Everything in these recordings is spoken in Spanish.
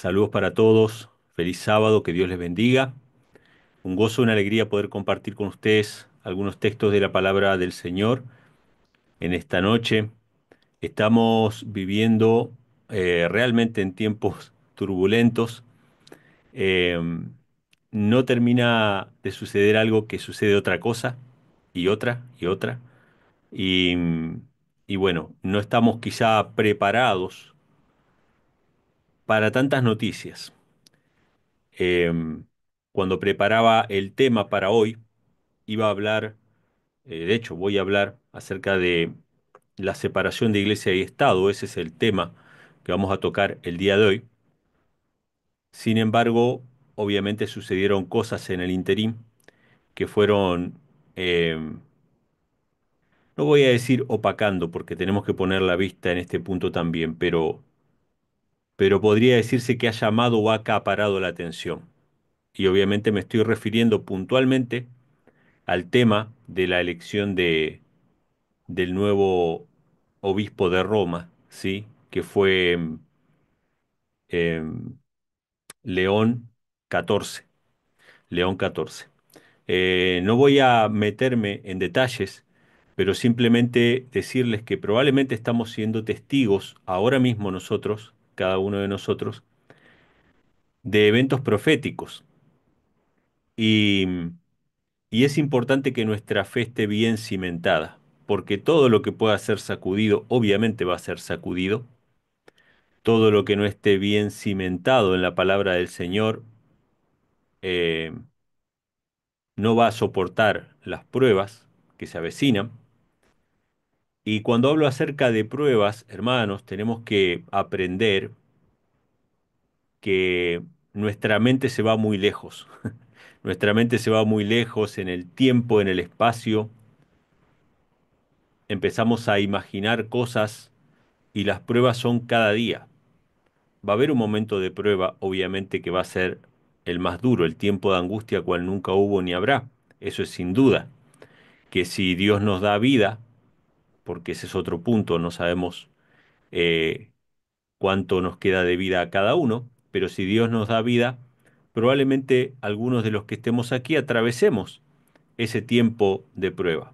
Saludos para todos. Feliz sábado, que Dios les bendiga. Un gozo, una alegría poder compartir con ustedes algunos textos de la palabra del Señor en esta noche. Estamos viviendo realmente en tiempos turbulentos. Eh, no termina de suceder algo que sucede otra cosa y otra y otra. Y, y bueno, no estamos quizá preparados para tantas noticias. Cuando preparaba el tema para hoy, iba a hablar, de hecho voy a hablar acerca de la separación de iglesia y Estado. Ese es el tema que vamos a tocar el día de hoy. Sin embargo, obviamente sucedieron cosas en el interín que fueron, no voy a decir opacando, porque tenemos que poner la vista en este punto también, pero podría decirse que ha llamado o ha acaparado la atención. Y obviamente me estoy refiriendo puntualmente al tema de la elección del nuevo obispo de Roma, ¿sí? Que fue em, León XIV. León XIV. No voy a meterme en detalles, pero simplemente decirles que probablemente estamos siendo testigos ahora mismo nosotros, cada uno de nosotros, de eventos proféticos. Y, y es importante que nuestra fe esté bien cimentada, porque todo lo que pueda ser sacudido, obviamente va a ser sacudido. Todo lo que no esté bien cimentado en la palabra del Señor eh, no va a soportar las pruebas que se avecinan. Y cuando hablo acerca de pruebas, hermanos, tenemos que aprender que nuestra mente se va muy lejos. Nuestra mente se va muy lejos en el tiempo, en el espacio. Empezamos a imaginar cosas y las pruebas son cada día. Va a haber un momento de prueba, obviamente, que va a ser el más duro, el tiempo de angustia cual nunca hubo ni habrá. Eso es sin duda. Que si Dios nos da vida, porque ese es otro punto, no sabemos eh, cuánto nos queda de vida a cada uno, pero si Dios nos da vida, probablemente algunos de los que estemos aquí atravesemos ese tiempo de prueba.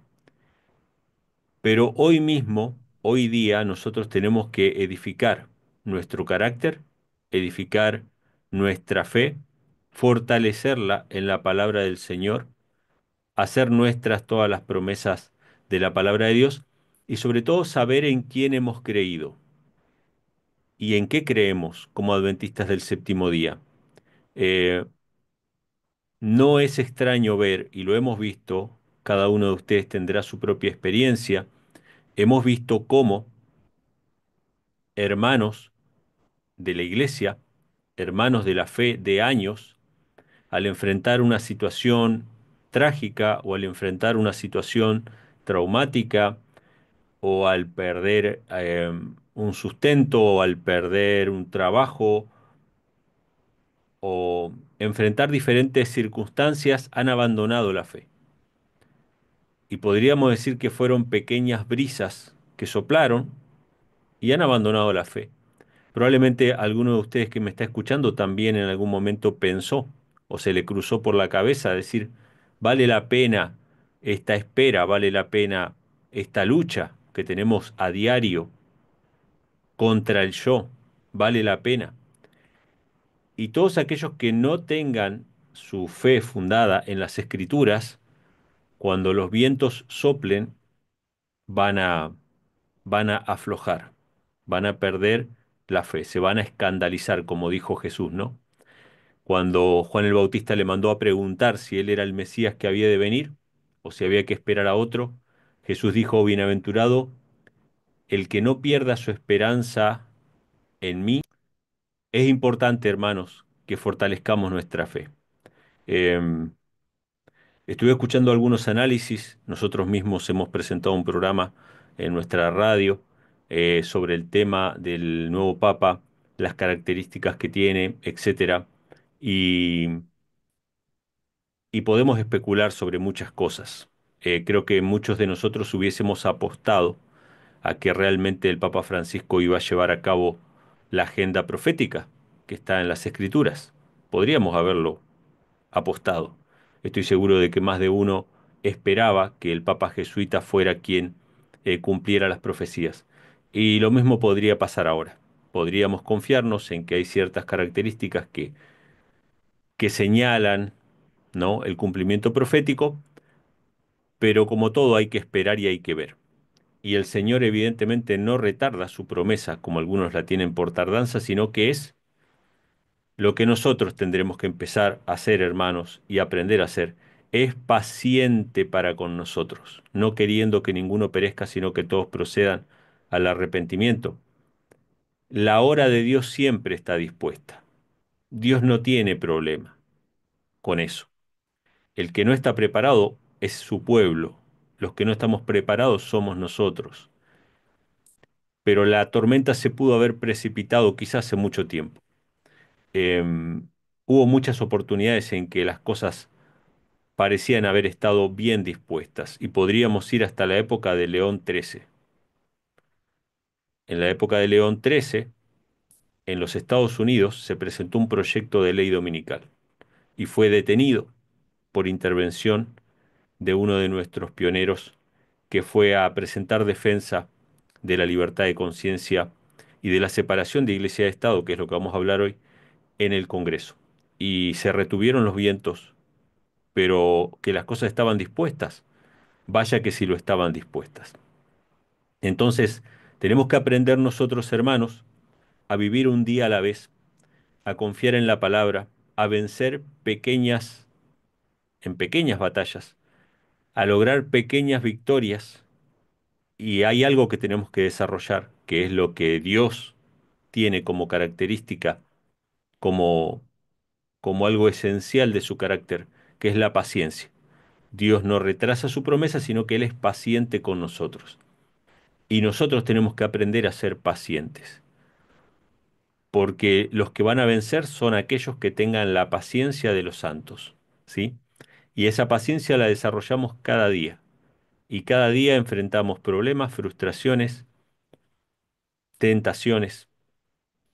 Pero hoy mismo, hoy día, nosotros tenemos que edificar nuestro carácter, edificar nuestra fe, fortalecerla en la palabra del Señor, hacer nuestras todas las promesas de la palabra de Dios y sobre todo saber en quién hemos creído y en qué creemos como adventistas del séptimo día. Eh, no es extraño ver, y lo hemos visto, cada uno de ustedes tendrá su propia experiencia, hemos visto cómo hermanos de la iglesia, hermanos de la fe de años, al enfrentar una situación trágica o al enfrentar una situación traumática o al perder un sustento o al perder un trabajo o enfrentar diferentes circunstancias, han abandonado la fe. Y podríamos decir que fueron pequeñas brisas que soplaron y han abandonado la fe. Probablemente alguno de ustedes que me está escuchando también en algún momento pensó o se le cruzó por la cabeza decir, vale la pena esta espera, vale la pena esta lucha que tenemos a diario contra el yo, vale la pena. Y todos aquellos que no tengan su fe fundada en las escrituras, cuando los vientos soplen, van a, van a aflojar, van a perder la fe, se van a escandalizar, como dijo Jesús, ¿no? Cuando Juan el Bautista le mandó a preguntar si él era el Mesías que había de venir o si había que esperar a otro, Jesús dijo, bienaventurado el que no pierda su esperanza en mí. Es importante, hermanos, que fortalezcamos nuestra fe. Em, Estuve escuchando algunos análisis, nosotros mismos hemos presentado un programa en nuestra radio sobre el tema del nuevo Papa, las características que tiene, etcétera, y, y podemos especular sobre muchas cosas. Creo que muchos de nosotros hubiésemos apostado a que realmente el Papa Francisco iba a llevar a cabo la agenda profética, que está en las Escrituras. Podríamos haberlo apostado. Estoy seguro de que más de uno esperaba que el Papa jesuita fuera quien cumpliera las profecías. Y lo mismo podría pasar ahora. Podríamos confiarnos en que hay ciertas características que señalan, ¿no?, el cumplimiento profético, pero como todo hay que esperar y hay que ver. Y el Señor evidentemente no retarda su promesa, como algunos la tienen por tardanza, sino que es lo que nosotros tendremos que empezar a hacer, hermanos, y aprender a hacer. Es paciente para con nosotros, no queriendo que ninguno perezca, sino que todos procedan al arrepentimiento. La hora de Dios siempre está dispuesta. Dios no tiene problema con eso. El que no está preparado es su pueblo. Los que no estamos preparados somos nosotros. Pero la tormenta se pudo haber precipitado quizás hace mucho tiempo. Hubo muchas oportunidades en que las cosas parecían haber estado bien dispuestas y podríamos ir hasta la época de León XIII. En la época de León XIII, en los Estados Unidos, se presentó un proyecto de ley dominical y fue detenido por intervención de uno de nuestros pioneros que fue a presentar defensa de la libertad de conciencia y de la separación de Iglesia y Estado, que es lo que vamos a hablar hoy, en el Congreso. Y se retuvieron los vientos, pero que las cosas estaban dispuestas. Vaya que si lo estaban dispuestas. Entonces, tenemos que aprender nosotros, hermanos, a vivir un día a la vez, a confiar en la palabra, a vencer en pequeñas batallas, a lograr pequeñas victorias. Y hay algo que tenemos que desarrollar, que es lo que Dios tiene como característica, como, como algo esencial de su carácter, que es la paciencia. Dios no retrasa su promesa, sino que Él es paciente con nosotros. Y nosotros tenemos que aprender a ser pacientes, porque los que van a vencer son aquellos que tengan la paciencia de los santos, ¿sí? Y esa paciencia la desarrollamos cada día, y cada día enfrentamos problemas, frustraciones, tentaciones,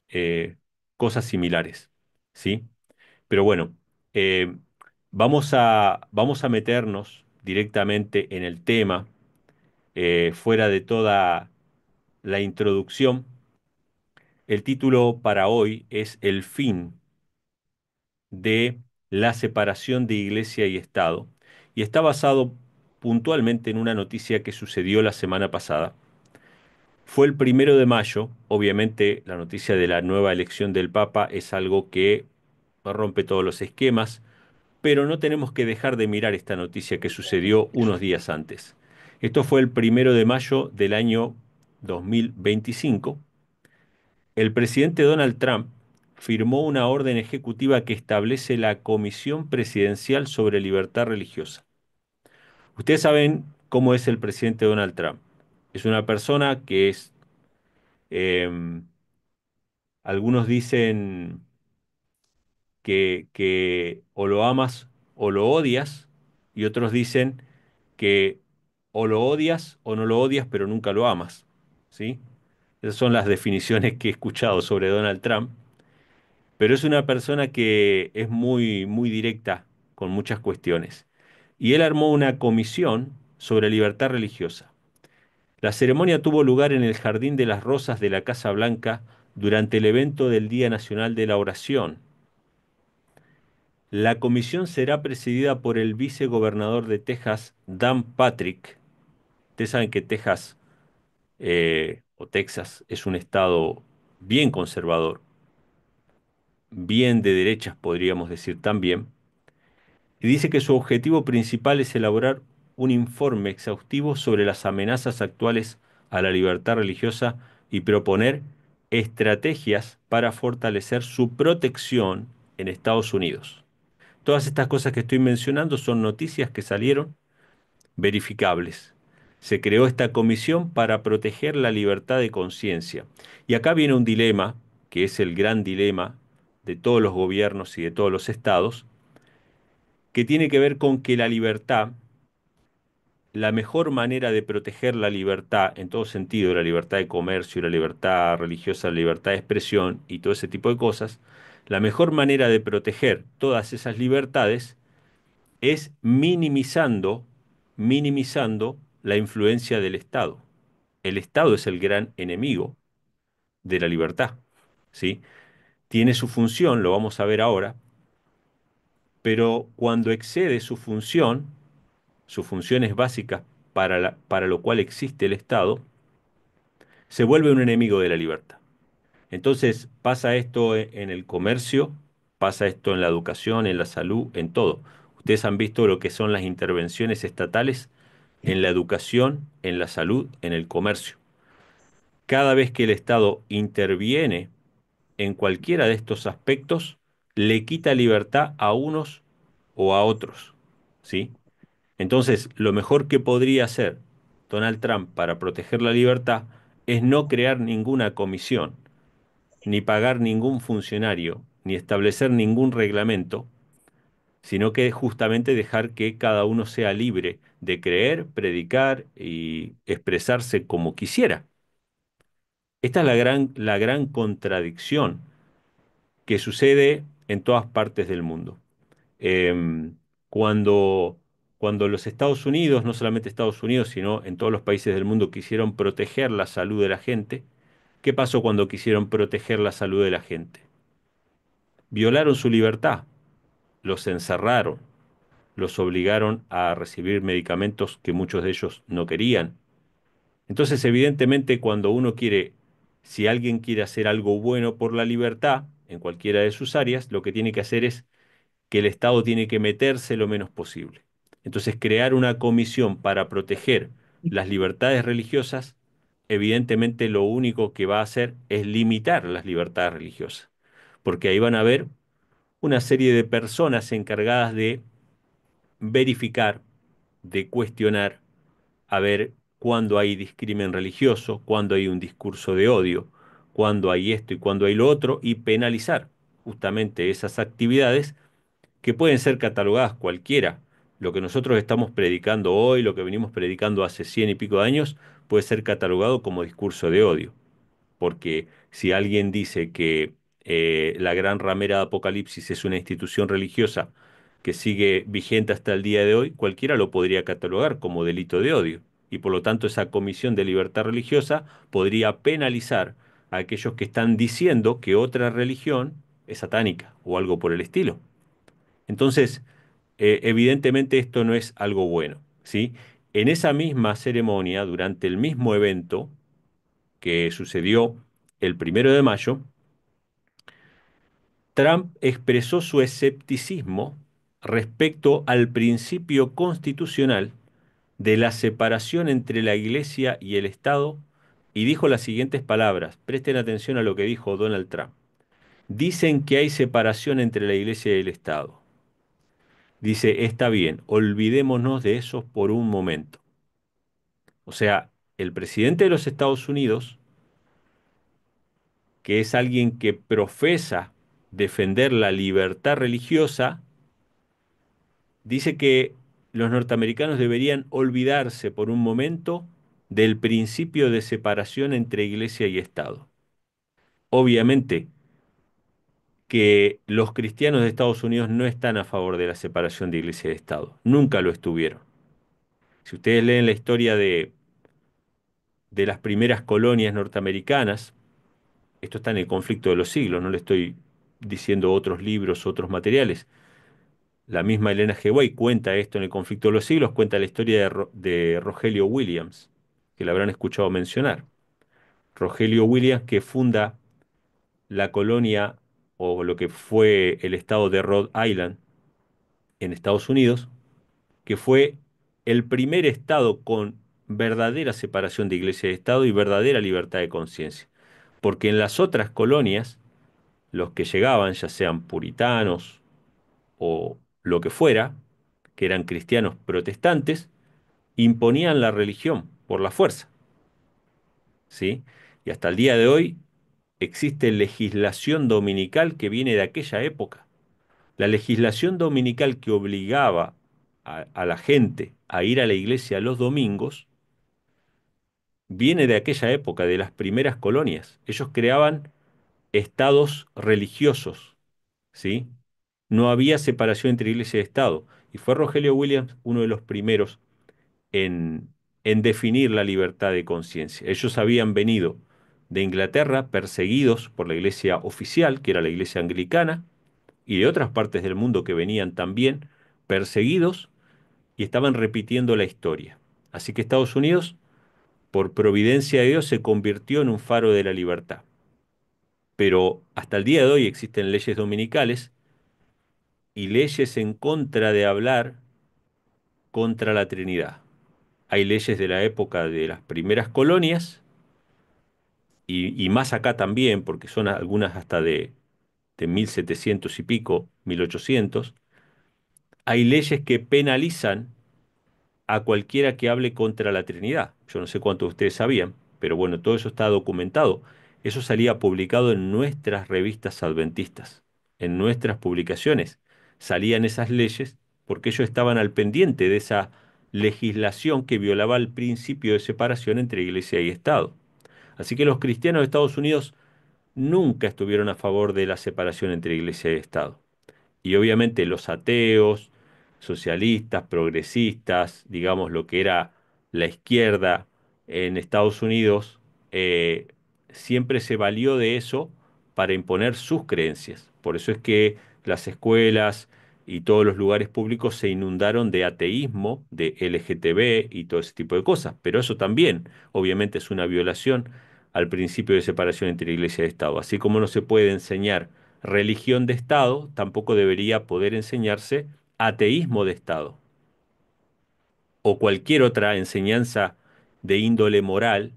eh, cosas similares, ¿sí? Pero bueno, eh, vamos a meternos directamente en el tema, fuera de toda la introducción. El título para hoy es El fin de la separación de Iglesia y Estado y está basado puntualmente en una noticia que sucedió la semana pasada. Fue el 1 de mayo, obviamente la noticia de la nueva elección del Papa es algo que rompe todos los esquemas, pero no tenemos que dejar de mirar esta noticia que sucedió unos días antes. Esto fue el 1 de mayo del año 2025. El presidente Donald Trump firmó una orden ejecutiva que establece la Comisión Presidencial sobre Libertad Religiosa. Ustedes saben cómo es el presidente Donald Trump. Es una persona que es, eh, algunos dicen que o lo amas o lo odias, y otros dicen que o lo odias o no lo odias, pero nunca lo amas, ¿sí? Esas son las definiciones que he escuchado sobre Donald Trump. Pero es una persona que es muy, muy directa con muchas cuestiones. Y él armó una comisión sobre libertad religiosa. La ceremonia tuvo lugar en el Jardín de las Rosas de la Casa Blanca durante el evento del Día Nacional de la Oración. La comisión será presidida por el vicegobernador de Texas, Dan Patrick. Ustedes saben que Texas, o Texas, es un estado bien conservador, bien de derechas, podríamos decir también, y dice que su objetivo principal es elaborar un informe exhaustivo sobre las amenazas actuales a la libertad religiosa y proponer estrategias para fortalecer su protección en Estados Unidos. Todas estas cosas que estoy mencionando son noticias que salieron verificables. Se creó esta comisión para proteger la libertad de conciencia. Y acá viene un dilema, que es el gran dilema de todos los gobiernos y de todos los estados, que tiene que ver con que la mejor manera de proteger la libertad, en todo sentido, la libertad de comercio, la libertad religiosa, la libertad de expresión y todo ese tipo de cosas, la mejor manera de proteger todas esas libertades es minimizando la influencia del Estado. El Estado es el gran enemigo de la libertad, ¿sí? Tiene su función, lo vamos a ver ahora, pero cuando excede sus funciones básicas para lo cual existe el Estado, se vuelve un enemigo de la libertad. Entonces pasa esto en el comercio, pasa esto en la educación, en la salud, en todo. Ustedes han visto lo que son las intervenciones estatales en la educación, en la salud, en el comercio. Cada vez que el Estado interviene en cualquiera de estos aspectos, le quita libertad a unos o a otros, ¿sí? Entonces, lo mejor que podría hacer Donald Trump para proteger la libertad es no crear ninguna comisión, ni pagar ningún funcionario, ni establecer ningún reglamento, sino que justamente dejar que cada uno sea libre de creer, predicar y expresarse como quisiera. Esta es la gran contradicción que sucede en todas partes del mundo. Em, cuando, cuando los Estados Unidos, no solamente Estados Unidos, sino en todos los países del mundo quisieron proteger la salud de la gente, ¿qué pasó cuando quisieron proteger la salud de la gente? Violaron su libertad, los encerraron, los obligaron a recibir medicamentos que muchos de ellos no querían. Entonces, evidentemente, cuando uno quiere, si alguien quiere hacer algo bueno por la libertad, en cualquiera de sus áreas, lo que tiene que hacer es que el Estado tiene que meterse lo menos posible. Entonces, crear una comisión para proteger las libertades religiosas, evidentemente lo único que va a hacer es limitar las libertades religiosas, porque ahí van a haber una serie de personas encargadas de verificar, de cuestionar, a ver cuándo hay discrimen religioso, cuándo hay un discurso de odio, cuándo hay esto y cuándo hay lo otro, y penalizar justamente esas actividades que pueden ser catalogadas cualquiera. Lo que nosotros estamos predicando hoy, lo que venimos predicando hace 100 y pico de años, puede ser catalogado como discurso de odio. Porque si alguien dice que la Gran Ramera de Apocalipsis es una institución religiosa que sigue vigente hasta el día de hoy, cualquiera lo podría catalogar como delito de odio. Y por lo tanto esa Comisión de Libertad Religiosa podría penalizar a aquellos que están diciendo que otra religión es satánica o algo por el estilo. Entonces, evidentemente esto no es algo bueno, ¿sí? En esa misma ceremonia, durante el mismo evento que sucedió el 1 de mayo, Trump expresó su escepticismo respecto al principio constitucional de la separación entre la Iglesia y el Estado y dijo las siguientes palabras. Presten atención a lo que dijo Donald Trump. Dicen que hay separación entre la Iglesia y el Estado. Dice, está bien, olvidémonos de eso por un momento. O sea, el presidente de los Estados Unidos, que es alguien que profesa defender la libertad religiosa, dice que los norteamericanos deberían olvidarse por un momento del principio de separación entre iglesia y Estado. Obviamente que los cristianos de Estados Unidos no están a favor de la separación de iglesia y Estado. Nunca lo estuvieron. Si ustedes leen la historia de las primeras colonias norteamericanas, esto está en el conflicto de los siglos, no le estoy diciendo otros libros, otros materiales. La misma Elena G. White cuenta esto en el conflicto de los siglos, cuenta la historia de Rogelio Williams, que la habrán escuchado mencionar. Rogelio Williams que funda la colonia o lo que fue el estado de Rhode Island en Estados Unidos, que fue el primer estado con verdadera separación de iglesia y Estado y verdadera libertad de conciencia. Porque en las otras colonias, los que llegaban, ya sean puritanos o lo que fuera, que eran cristianos protestantes, imponían la religión por la fuerza, ¿sí? Y hasta el día de hoy existe legislación dominical que viene de aquella época. La legislación dominical que obligaba a la gente a ir a la iglesia los domingos viene de aquella época, de las primeras colonias. Ellos creaban estados religiosos, ¿sí? No había separación entre iglesia y Estado. Y fue Rogelio Williams uno de los primeros en, en definir la libertad de conciencia. Ellos habían venido de Inglaterra perseguidos por la iglesia oficial, que era la iglesia anglicana, y de otras partes del mundo que venían también perseguidos y estaban repitiendo la historia. Así que Estados Unidos, por providencia de Dios, se convirtió en un faro de la libertad. Pero hasta el día de hoy existen leyes dominicales y leyes en contra de hablar contra la Trinidad. Hay leyes de la época de las primeras colonias y más acá también, porque son algunas hasta de 1700 y pico, 1800. Hay leyes que penalizan a cualquiera que hable contra la Trinidad. Yo no sé cuántos de ustedes sabían, pero bueno, todo eso está documentado. Eso salía publicado en nuestras revistas adventistas, en nuestras publicaciones. Salían esas leyes porque ellos estaban al pendiente de esa legislación que violaba el principio de separación entre iglesia y Estado. Así que los cristianos de Estados Unidos nunca estuvieron a favor de la separación entre iglesia y Estado. Y obviamente los ateos, socialistas, progresistas, digamos lo que era la izquierda en Estados Unidos, eh, siempre se valió de eso para imponer sus creencias. Por eso es que las escuelas y todos los lugares públicos se inundaron de ateísmo, de LGTB y todo ese tipo de cosas. Pero eso también, obviamente, es una violación al principio de separación entre Iglesia y Estado. Así como no se puede enseñar religión de Estado, tampoco debería poder enseñarse ateísmo de Estado o cualquier otra enseñanza de índole moral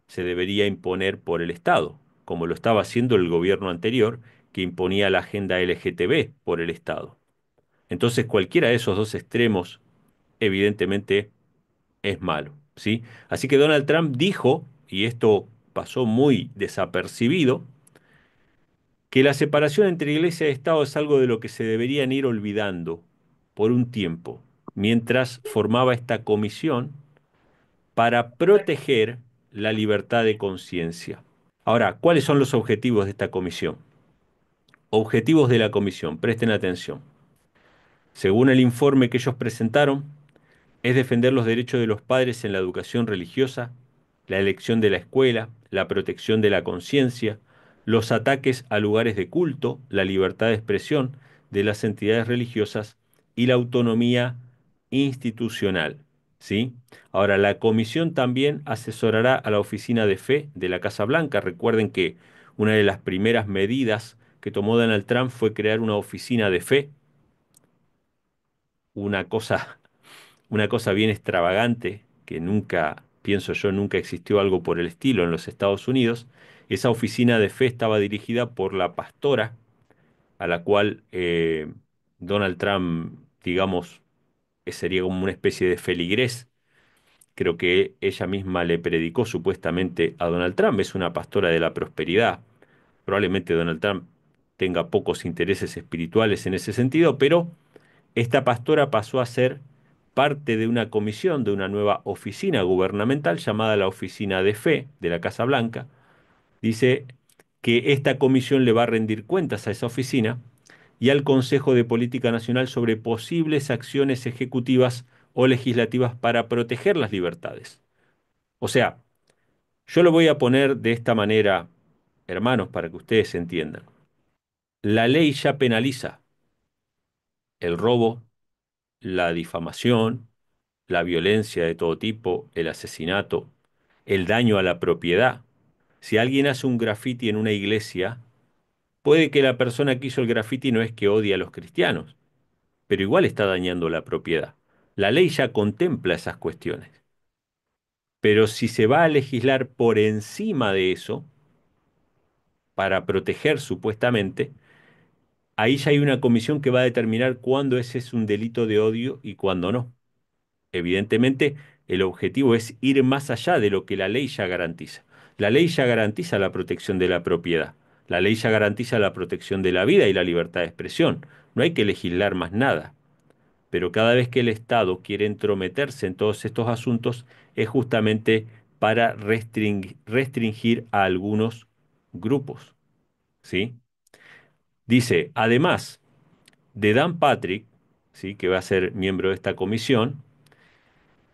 se debería imponer por el Estado, como lo estaba haciendo el gobierno anterior, que imponía la agenda LGTB por el Estado. Entonces, cualquiera de esos dos extremos, evidentemente, es malo, ¿sí? Así que Donald Trump dijo, y esto pasó muy desapercibido, que la separación entre iglesia y Estado es algo de lo que se deberían ir olvidando por un tiempo, mientras formaba esta comisión para proteger la libertad de conciencia. Ahora, ¿cuáles son los objetivos de esta comisión? Objetivos de la comisión, presten atención. Según el informe que ellos presentaron, es defender los derechos de los padres en la educación religiosa, la elección de la escuela, la protección de la conciencia, los ataques a lugares de culto, la libertad de expresión de las entidades religiosas y la autonomía institucional. ¿Sí? Ahora, la comisión también asesorará a la Oficina de Fe de la Casa Blanca. Recuerden que una de las primeras medidas que tomó Donald Trump fue crear una oficina de fe, una cosa una cosa bien extravagante, que nunca, pienso yo, nunca existió algo por el estilo en los Estados Unidos. Esa oficina de fe estaba dirigida por la pastora, a la cual Donald Trump, digamos, sería como una especie de feligrés. Creo que ella misma le predicó supuestamente a Donald Trump. Es una pastora de la prosperidad. Probablemente Donald Trump tenga pocos intereses espirituales en ese sentido, pero esta pastora pasó a ser parte de una comisión, de una nueva oficina gubernamental llamada la Oficina de Fe de la Casa Blanca. Dice que esta comisión le va a rendir cuentas a esa oficina y al Consejo de Política Nacional sobre posibles acciones ejecutivas o legislativas para proteger las libertades. O sea, yo lo voy a poner de esta manera, hermanos, para que ustedes entiendan. La ley ya penaliza el robo, la difamación, la violencia de todo tipo, el asesinato, el daño a la propiedad. Si alguien hace un grafiti en una iglesia, puede que la persona que hizo el grafiti no es que odie a los cristianos, pero igual está dañando la propiedad. La ley ya contempla esas cuestiones. Pero si se va a legislar por encima de eso, para proteger supuestamente, ahí ya hay una comisión que va a determinar cuándo ese es un delito de odio y cuándo no. Evidentemente, el objetivo es ir más allá de lo que la ley ya garantiza. La ley ya garantiza la protección de la propiedad. La ley ya garantiza la protección de la vida y la libertad de expresión. No hay que legislar más nada. pero cada vez que el Estado quiere entrometerse en todos estos asuntos es justamente para restringir a algunos grupos, ¿sí? Dice, además de Dan Patrick, ¿sí? Que va a ser miembro de esta comisión,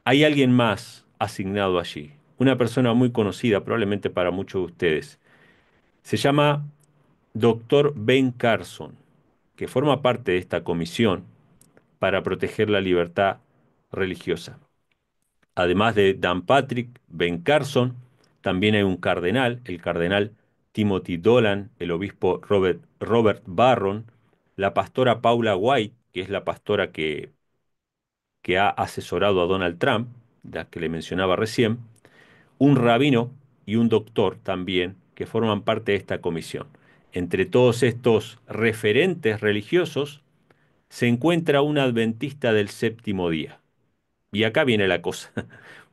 hay alguien más asignado allí, una persona muy conocida probablemente para muchos de ustedes. Se llama Doctor Ben Carson, que forma parte de esta comisión para proteger la libertad religiosa. Además de Dan Patrick, Ben Carson, también hay un cardenal, el cardenal Timothy Dolan, el obispo Robert Barron, la pastora Paula White, que es la pastora que ha asesorado a Donald Trump, la que le mencionaba recién, un rabino y un doctor también, que forman parte de esta comisión. Entre todos estos referentes religiosos se encuentra un adventista del séptimo día. Y acá viene la cosa,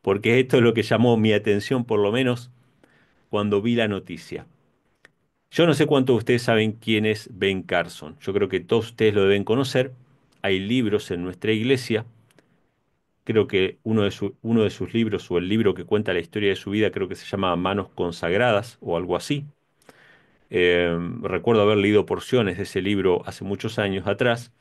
porque esto es lo que llamó mi atención, por lo menos cuando vi la noticia. Yo no sé cuántos de ustedes saben quién es Ben Carson. Yo creo que todos ustedes lo deben conocer. Hay libros en nuestra iglesia. Creo que uno de sus libros, o el libro que cuenta la historia de su vida, creo que se llama Manos Consagradas o algo así. Recuerdo haber leído porciones de ese libro hace muchos años atrás,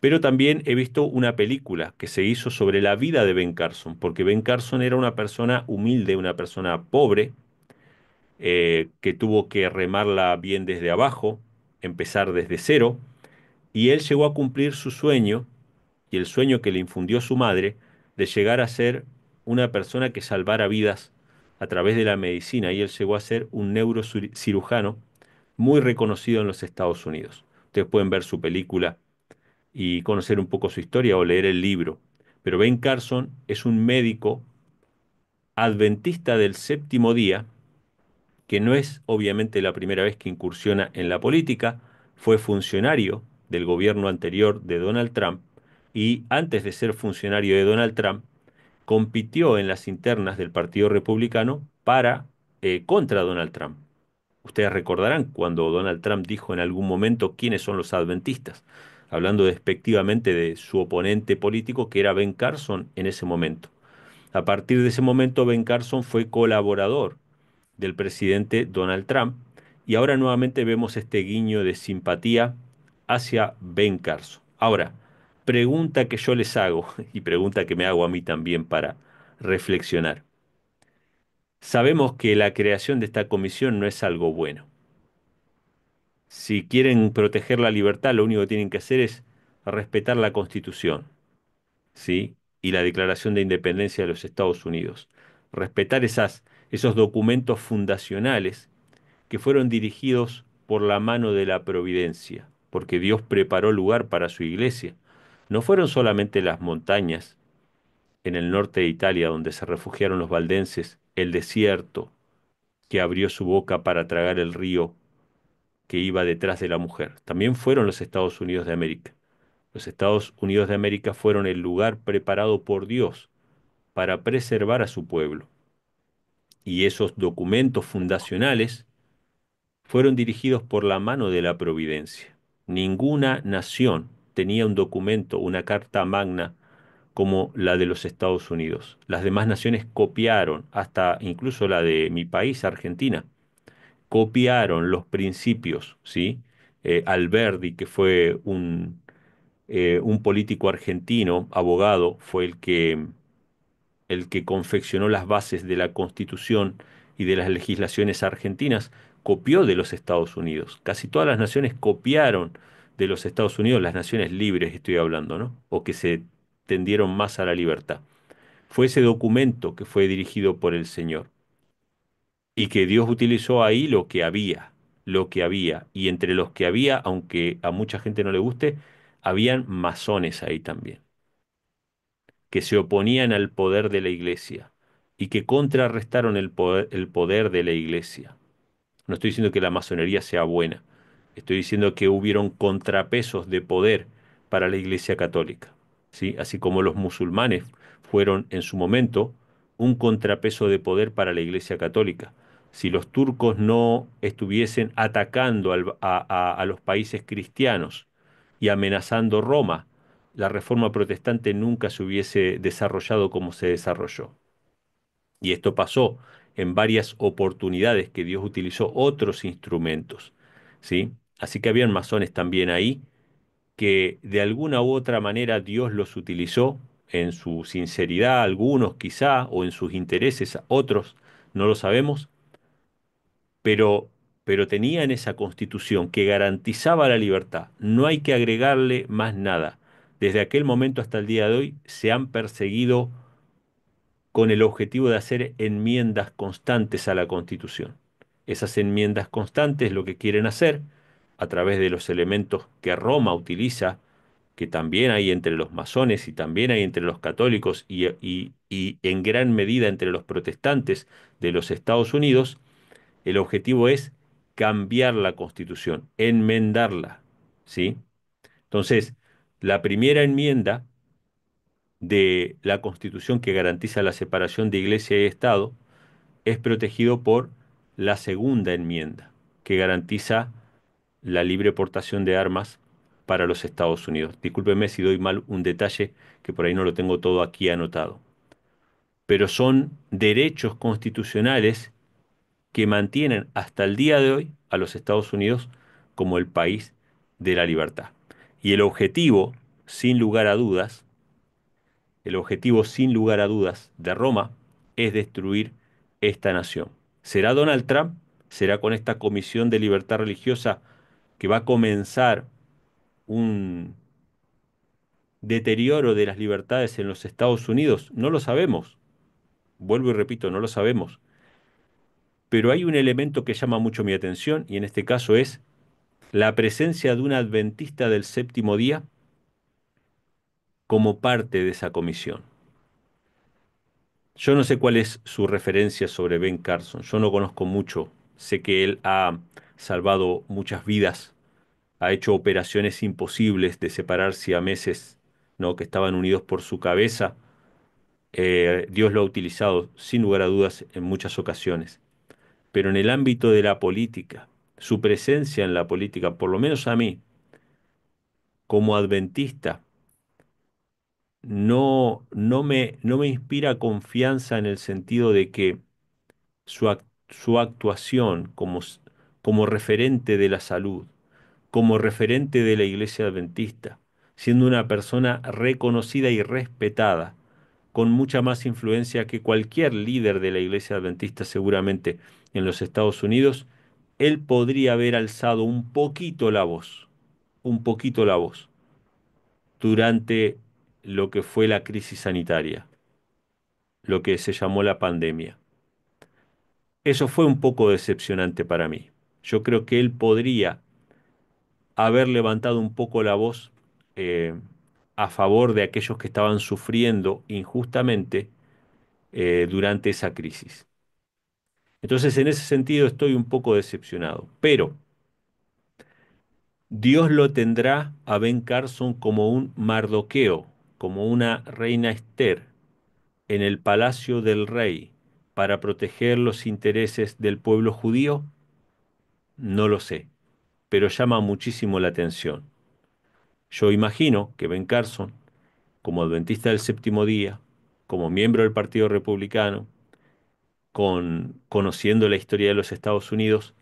pero también he visto una película que se hizo sobre la vida de Ben Carson, porque Ben Carson era una persona humilde, una persona pobre, que tuvo que remarla bien desde abajo, empezar desde cero, y él llegó a cumplir su sueño, y el sueño que le infundió su madre, de llegar a ser una persona que salvara vidas a través de la medicina, y él llegó a ser un neurocirujano muy reconocido en los Estados Unidos. Ustedes pueden ver su película y conocer un poco su historia o leer el libro. Pero Ben Carson es un médico adventista del séptimo día, que no es obviamente la primera vez que incursiona en la política, fue funcionario del gobierno anterior de Donald Trump y antes de ser funcionario de Donald Trump, compitió en las internas del Partido Republicano contra Donald Trump. Ustedes recordarán cuando Donald Trump dijo en algún momento quiénes son los adventistas, hablando despectivamente de su oponente político que era Ben Carson en ese momento. A partir de ese momento, Ben Carson fue colaborador del presidente Donald Trump y ahora nuevamente vemos este guiño de simpatía hacia Ben Carson. Ahora, pregunta que yo les hago y pregunta que me hago a mí también para reflexionar. Sabemos que la creación de esta comisión no es algo bueno. Si quieren proteger la libertad, lo único que tienen que hacer es respetar la Constitución, ¿sí? Y la Declaración de Independencia de los Estados Unidos. Respetar esos documentos fundacionales que fueron dirigidos por la mano de la providencia, porque Dios preparó lugar para su iglesia. No fueron solamente las montañas en el norte de Italia donde se refugiaron los valdenses, el desierto que abrió su boca para tragar el río que iba detrás de la mujer. También fueron los Estados Unidos de América. Los Estados Unidos de América fueron el lugar preparado por Dios para preservar a su pueblo. Y esos documentos fundacionales fueron dirigidos por la mano de la providencia. Ninguna nación tenía un documento, una carta magna como la de los Estados Unidos. Las demás naciones copiaron, hasta incluso la de mi país, Argentina, copiaron los principios, ¿sí? Alberdi, que fue un político argentino, abogado, fue el que confeccionó las bases de la Constitución y de las legislaciones argentinas, copió de los Estados Unidos. Casi todas las naciones copiaron de los Estados Unidos, las naciones libres estoy hablando, ¿no? O que se tendieron más a la libertad. Fue ese documento que fue dirigido por el Señor y que Dios utilizó ahí lo que había. Y entre los que había, aunque a mucha gente no le guste, habían masones ahí también que se oponían al poder de la iglesia y que contrarrestaron el poder de la iglesia. No estoy diciendo que la masonería sea buena, estoy diciendo que hubieron contrapesos de poder para la iglesia católica, ¿sí? Así como los musulmanes fueron en su momento un contrapeso de poder para la iglesia católica. Si los turcos no estuviesen atacando a los países cristianos y amenazando Roma, la Reforma Protestante nunca se hubiese desarrollado como se desarrolló. Y esto pasó en varias oportunidades que Dios utilizó otros instrumentos, ¿sí? Así que habían masones también ahí que de alguna u otra manera Dios los utilizó en su sinceridad, algunos quizá, o en sus intereses, otros, no lo sabemos, pero, pero tenían esa constitución que garantizaba la libertad. No hay que agregarle más nada. Desde aquel momento hasta el día de hoy se han perseguido con el objetivo de hacer enmiendas constantes a la Constitución. Esas enmiendas constantes lo que quieren hacer, a través de los elementos que Roma utiliza, que también hay entre los masones y también hay entre los católicos y en gran medida entre los protestantes de los Estados Unidos, el objetivo es cambiar la Constitución, enmendarla, ¿sí? Entonces, la primera enmienda de la Constitución que garantiza la separación de Iglesia y Estado es protegido por la segunda enmienda, que garantiza la libre portación de armas para los Estados Unidos. Discúlpeme si doy mal un detalle que por ahí no lo tengo todo aquí anotado, pero son derechos constitucionales que mantienen hasta el día de hoy a los Estados Unidos como el país de la libertad. Y sin lugar a dudas, el objetivo, sin lugar a dudas, de Roma es destruir esta nación. ¿Será Donald Trump? ¿Será con esta Comisión de Libertad Religiosa que va a comenzar un deterioro de las libertades en los Estados Unidos? No lo sabemos. Vuelvo y repito, no lo sabemos. Pero hay un elemento que llama mucho mi atención y en este caso es la presencia de un adventista del séptimo día como parte de esa comisión. Yo no sé cuál es su referencia sobre Ben Carson, yo no conozco mucho, sé que él ha salvado muchas vidas, ha hecho operaciones imposibles de separar siameses, ¿no? Que estaban unidos por su cabeza. Dios lo ha utilizado sin lugar a dudas en muchas ocasiones, pero en el ámbito de la política, su presencia en la política, por lo menos a mí, como adventista, no me inspira confianza en el sentido de que su actuación como referente de la salud, como referente de la Iglesia Adventista, siendo una persona reconocida y respetada, con mucha más influencia que cualquier líder de la Iglesia Adventista seguramente en los Estados Unidos, él podría haber alzado un poquito la voz, durante lo que fue la crisis sanitaria, lo que se llamó la pandemia. Eso fue un poco decepcionante para mí. Yo creo que él podría haber levantado un poco la voz eh, a favor de aquellos que estaban sufriendo injustamente durante esa crisis. Entonces, en ese sentido, estoy un poco decepcionado. Pero Dios lo tendrá a Ben Carson como un Mardoqueo, como una reina Esther en el palacio del rey para proteger los intereses del pueblo judío. No lo sé, pero llama muchísimo la atención. Yo imagino que Ben Carson, como adventista del séptimo día, como miembro del Partido Republicano, conociendo la historia de los Estados Unidos,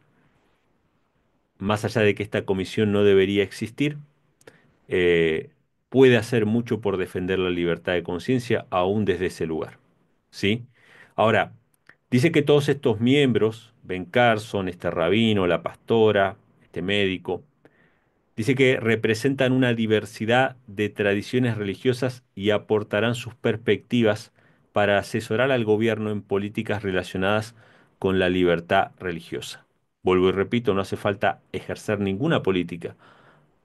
más allá de que esta comisión no debería existir, eh, puede hacer mucho por defender la libertad de conciencia aún desde ese lugar. ¿Sí? Ahora, dice que todos estos miembros, Ben Carson, este rabino, la pastora, este médico, dice que representan una diversidad de tradiciones religiosas y aportarán sus perspectivas para asesorar al gobierno en políticas relacionadas con la libertad religiosa. Vuelvo y repito, no hace falta ejercer ninguna política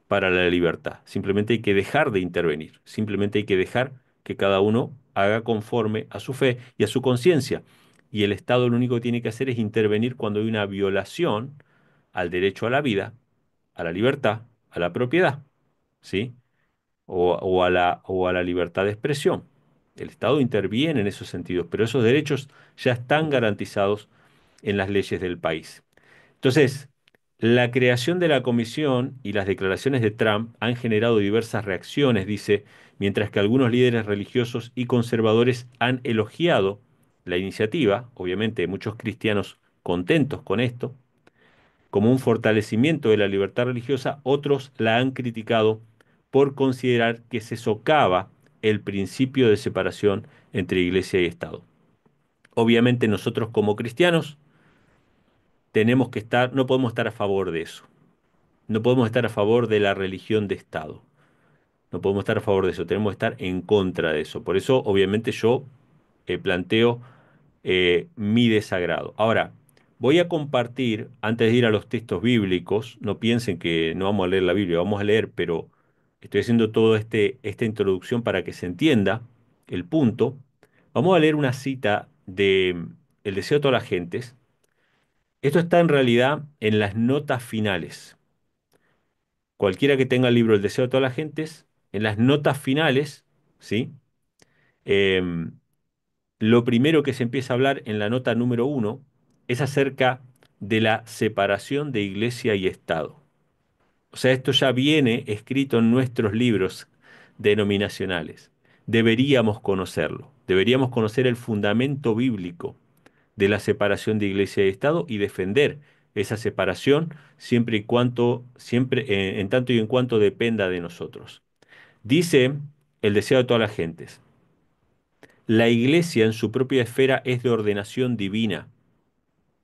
para la libertad. Simplemente hay que dejar de intervenir. Simplemente hay que dejar que cada uno haga conforme a su fe y a su conciencia. Y el Estado lo único que tiene que hacer es intervenir cuando hay una violación al derecho a la vida, a la libertad, a la propiedad, ¿sí? O a la libertad de expresión. El Estado interviene en esos sentidos, pero esos derechos ya están garantizados en las leyes del país. Entonces, La creación de la comisión y las declaraciones de Trump han generado diversas reacciones, dice, mientras que algunos líderes religiosos y conservadores han elogiado la iniciativa, obviamente muchos cristianos contentos con esto, como un fortalecimiento de la libertad religiosa, otros la han criticado por considerar que se socava el principio de separación entre iglesia y Estado. Obviamente nosotros como cristianos tenemos que estar, no podemos estar a favor de eso. No podemos estar a favor de la religión de Estado. No podemos estar a favor de eso. Tenemos que estar en contra de eso. Por eso, obviamente, yo planteo mi desagrado. Ahora, voy a compartir, antes de ir a los textos bíblicos, no piensen que no vamos a leer la Biblia, vamos a leer, pero estoy haciendo toda esta introducción para que se entienda el punto. Vamos a leer una cita de El deseo de todas las gentes. Esto está en realidad en las notas finales. Cualquiera que tenga el libro El deseo de todas las gentes, en las notas finales, ¿sí? Em, lo primero que se empieza a hablar en la nota número uno es acerca de la separación de iglesia y Estado. O sea, esto ya viene escrito en nuestros libros denominacionales. Deberíamos conocerlo, deberíamos conocer el fundamento bíblico de la separación de iglesia y Estado y defender esa separación siempre y siempre, en tanto y en cuanto dependa de nosotros. Dice el deseo de todas las gentes. La iglesia en su propia esfera es de ordenación divina,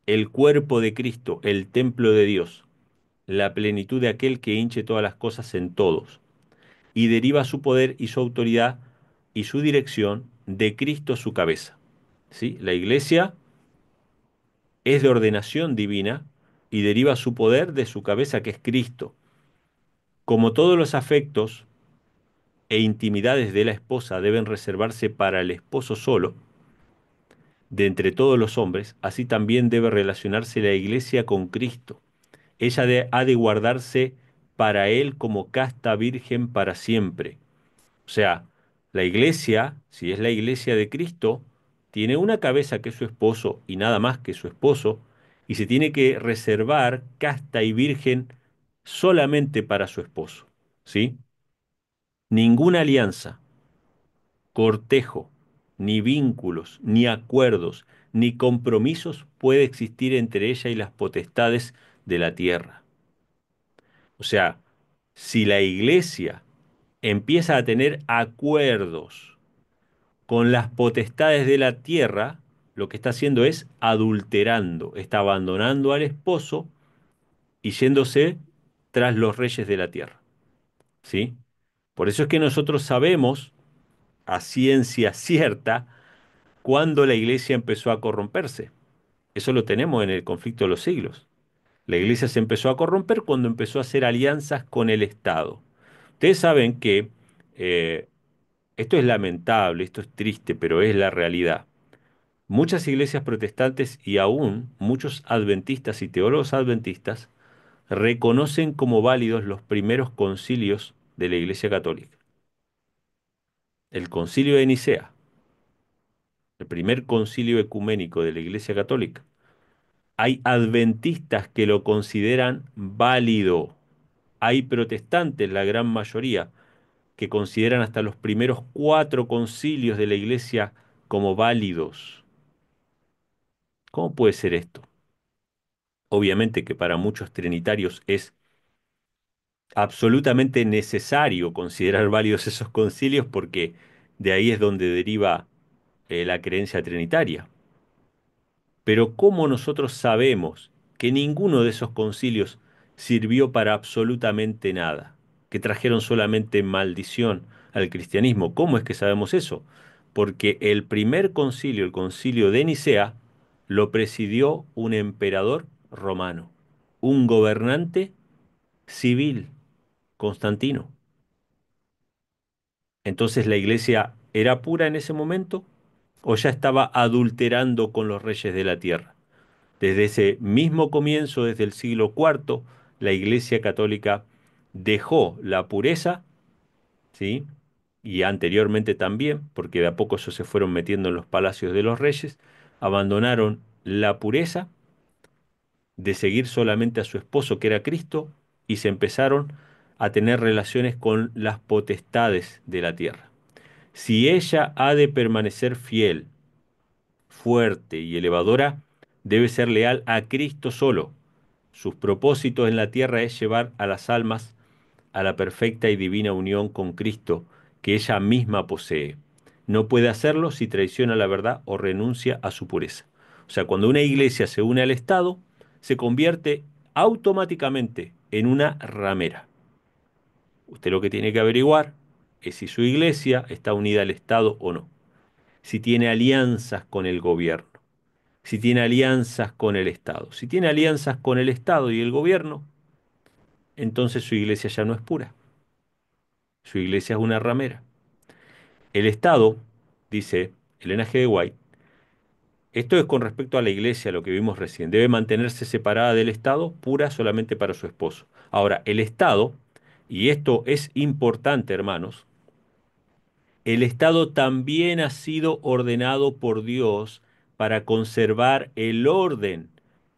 el cuerpo de Cristo, el templo de Dios, la plenitud de aquel que hinche todas las cosas en todos, y deriva su poder y su autoridad y su dirección de Cristo su cabeza. ¿Sí? La iglesia es de ordenación divina y deriva su poder de su cabeza que es Cristo. Como todos los afectos e intimidades de la esposa deben reservarse para el esposo solo, de entre todos los hombres, así también debe relacionarse la iglesia con Cristo. Ha de guardarse para él como casta virgen para siempre. O sea, la iglesia, si es la iglesia de Cristo, tiene una cabeza que es su esposo y nada más que su esposo, y se tiene que reservar casta y virgen solamente para su esposo. ¿Sí? Ninguna alianza, cortejo, ni vínculos, ni acuerdos, ni compromisos puede existir entre ella y las potestades de la tierra. O sea, si la iglesia empieza a tener acuerdos con las potestades de la tierra, lo que está haciendo es adulterando, está abandonando al esposo y yéndose tras los reyes de la tierra. ¿Sí? Por eso es que nosotros sabemos a ciencia cierta cuándo la iglesia empezó a corromperse. Eso lo tenemos en el conflicto de los siglos. La iglesia se empezó a corromper cuando empezó a hacer alianzas con el Estado. Ustedes saben que eh, esto es lamentable, esto es triste, pero es la realidad. Muchas iglesias protestantes y aún muchos adventistas y teólogos adventistas reconocen como válidos los primeros concilios de la Iglesia Católica. El concilio de Nicea, el primer concilio ecuménico de la Iglesia Católica. Hay adventistas que lo consideran válido. Hay protestantes, la gran mayoría, que consideran hasta los primeros cuatro concilios de la Iglesia como válidos. ¿Cómo puede ser esto? Obviamente que para muchos trinitarios es absolutamente necesario considerar válidos esos concilios porque de ahí es donde deriva la creencia trinitaria. Pero ¿cómo nosotros sabemos que ninguno de esos concilios sirvió para absolutamente nada? Que trajeron solamente maldición al cristianismo. ¿Cómo es que sabemos eso? Porque el primer concilio, el concilio de Nicea, lo presidió un emperador romano, un gobernante civil, Constantino. Entonces, ¿la iglesia era pura en ese momento o ya estaba adulterando con los reyes de la tierra? Desde ese mismo comienzo, desde el siglo IV, la Iglesia Católica dejó la pureza, ¿sí? Y anteriormente también, porque de a poco ellos se fueron metiendo en los palacios de los reyes, abandonaron la pureza de seguir solamente a su esposo, que era Cristo, y se empezaron a tener relaciones con las potestades de la tierra. Si ella ha de permanecer fiel, fuerte y elevadora, debe ser leal a Cristo solo. Sus propósitos en la tierra es llevar a las almas a la perfecta y divina unión con Cristo que ella misma posee. No puede hacerlo si traiciona la verdad o renuncia a su pureza. O sea, cuando una iglesia se une al Estado, se convierte automáticamente en una ramera. Usted lo que tiene que averiguar es si su iglesia está unida al Estado o no, si tiene alianzas con el gobierno, si tiene alianzas con el Estado. Si tiene alianzas con el Estado y el gobierno, entonces su iglesia ya no es pura, su iglesia es una ramera. El Estado, dice Elena G. de White, esto es con respecto a la iglesia, lo que vimos recién, debe mantenerse separada del Estado, pura solamente para su esposo. Ahora, el Estado, y esto es importante, hermanos, el Estado también ha sido ordenado por Dios para conservar el orden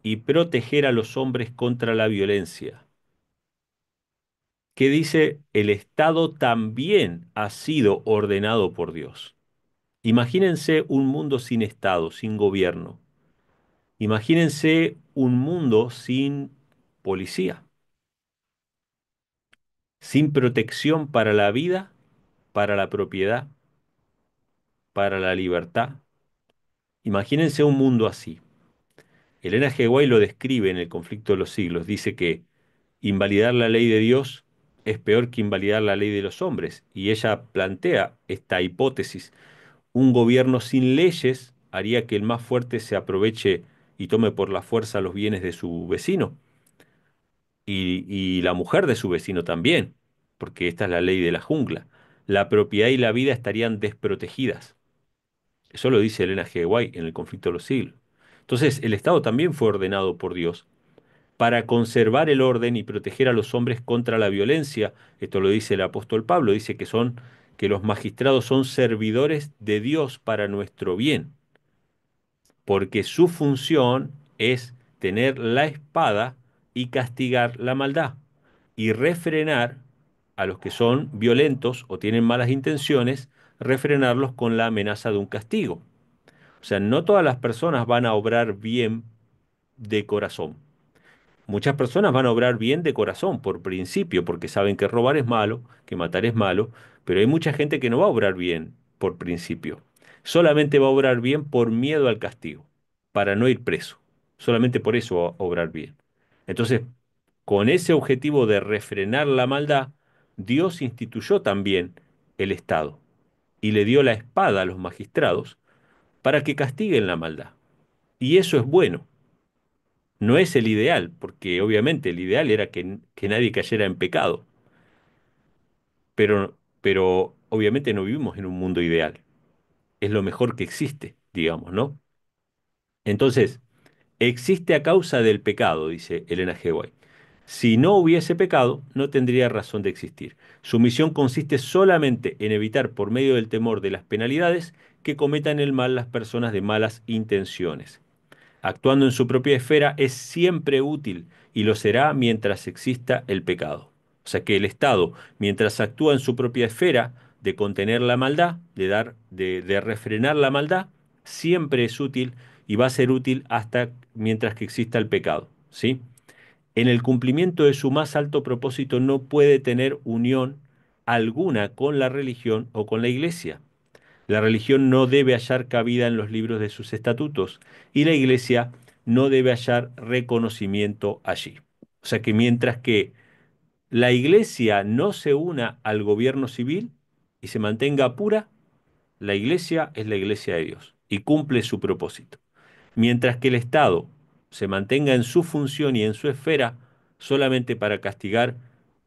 y proteger a los hombres contra la violencia. ¿Qué dice? El Estado también ha sido ordenado por Dios. Imagínense un mundo sin Estado, sin gobierno. Imagínense un mundo sin policía, sin protección para la vida, para la propiedad, para la libertad. Imagínense un mundo así. Elena G. White lo describe en El conflicto de los siglos. Dice que invalidar la ley de Dios es peor que invalidar la ley de los hombres. Y ella plantea esta hipótesis. Un gobierno sin leyes haría que el más fuerte se aproveche y tome por la fuerza los bienes de su vecino y la mujer de su vecino también, porque esta es la ley de la jungla. La propiedad y la vida estarían desprotegidas. Eso lo dice Elena G. White en El conflicto de los siglos. Entonces, el Estado también fue ordenado por Dios para conservar el orden y proteger a los hombres contra la violencia. Esto lo dice el apóstol Pablo, dice que los magistrados son servidores de Dios para nuestro bien, porque su función es tener la espada y castigar la maldad y refrenar a los que son violentos o tienen malas intenciones, refrenarlos con la amenaza de un castigo. O sea, no todas las personas van a obrar bien de corazón. Muchas personas van a obrar bien de corazón, por principio, porque saben que robar es malo, que matar es malo, pero hay mucha gente que no va a obrar bien por principio. Solamente va a obrar bien por miedo al castigo, para no ir preso. Solamente por eso va a obrar bien. Entonces, con ese objetivo de refrenar la maldad, Dios instituyó también el Estado y le dio la espada a los magistrados para que castiguen la maldad. Y eso es bueno. No es el ideal, porque obviamente el ideal era que nadie cayera en pecado, pero obviamente no vivimos en un mundo ideal. Es lo mejor que existe, digamos, ¿no? Entonces, existe a causa del pecado, dice Elena G. White. Si no hubiese pecado, no tendría razón de existir. Su misión consiste solamente en evitar, por medio del temor de las penalidades, que cometan el mal las personas de malas intenciones. Actuando en su propia esfera es siempre útil y lo será mientras exista el pecado. O sea que el Estado, mientras actúa en su propia esfera de contener la maldad, de refrenar la maldad, siempre es útil y va a ser útil hasta mientras que exista el pecado, ¿sí? En el cumplimiento de su más alto propósito no puede tener unión alguna con la religión o con la iglesia. La religión no debe hallar cabida en los libros de sus estatutos y la iglesia no debe hallar reconocimiento allí. O sea que mientras que la iglesia no se una al gobierno civil y se mantenga pura, la iglesia es la iglesia de Dios y cumple su propósito. Mientras que el Estado se mantenga en su función y en su esfera solamente para castigar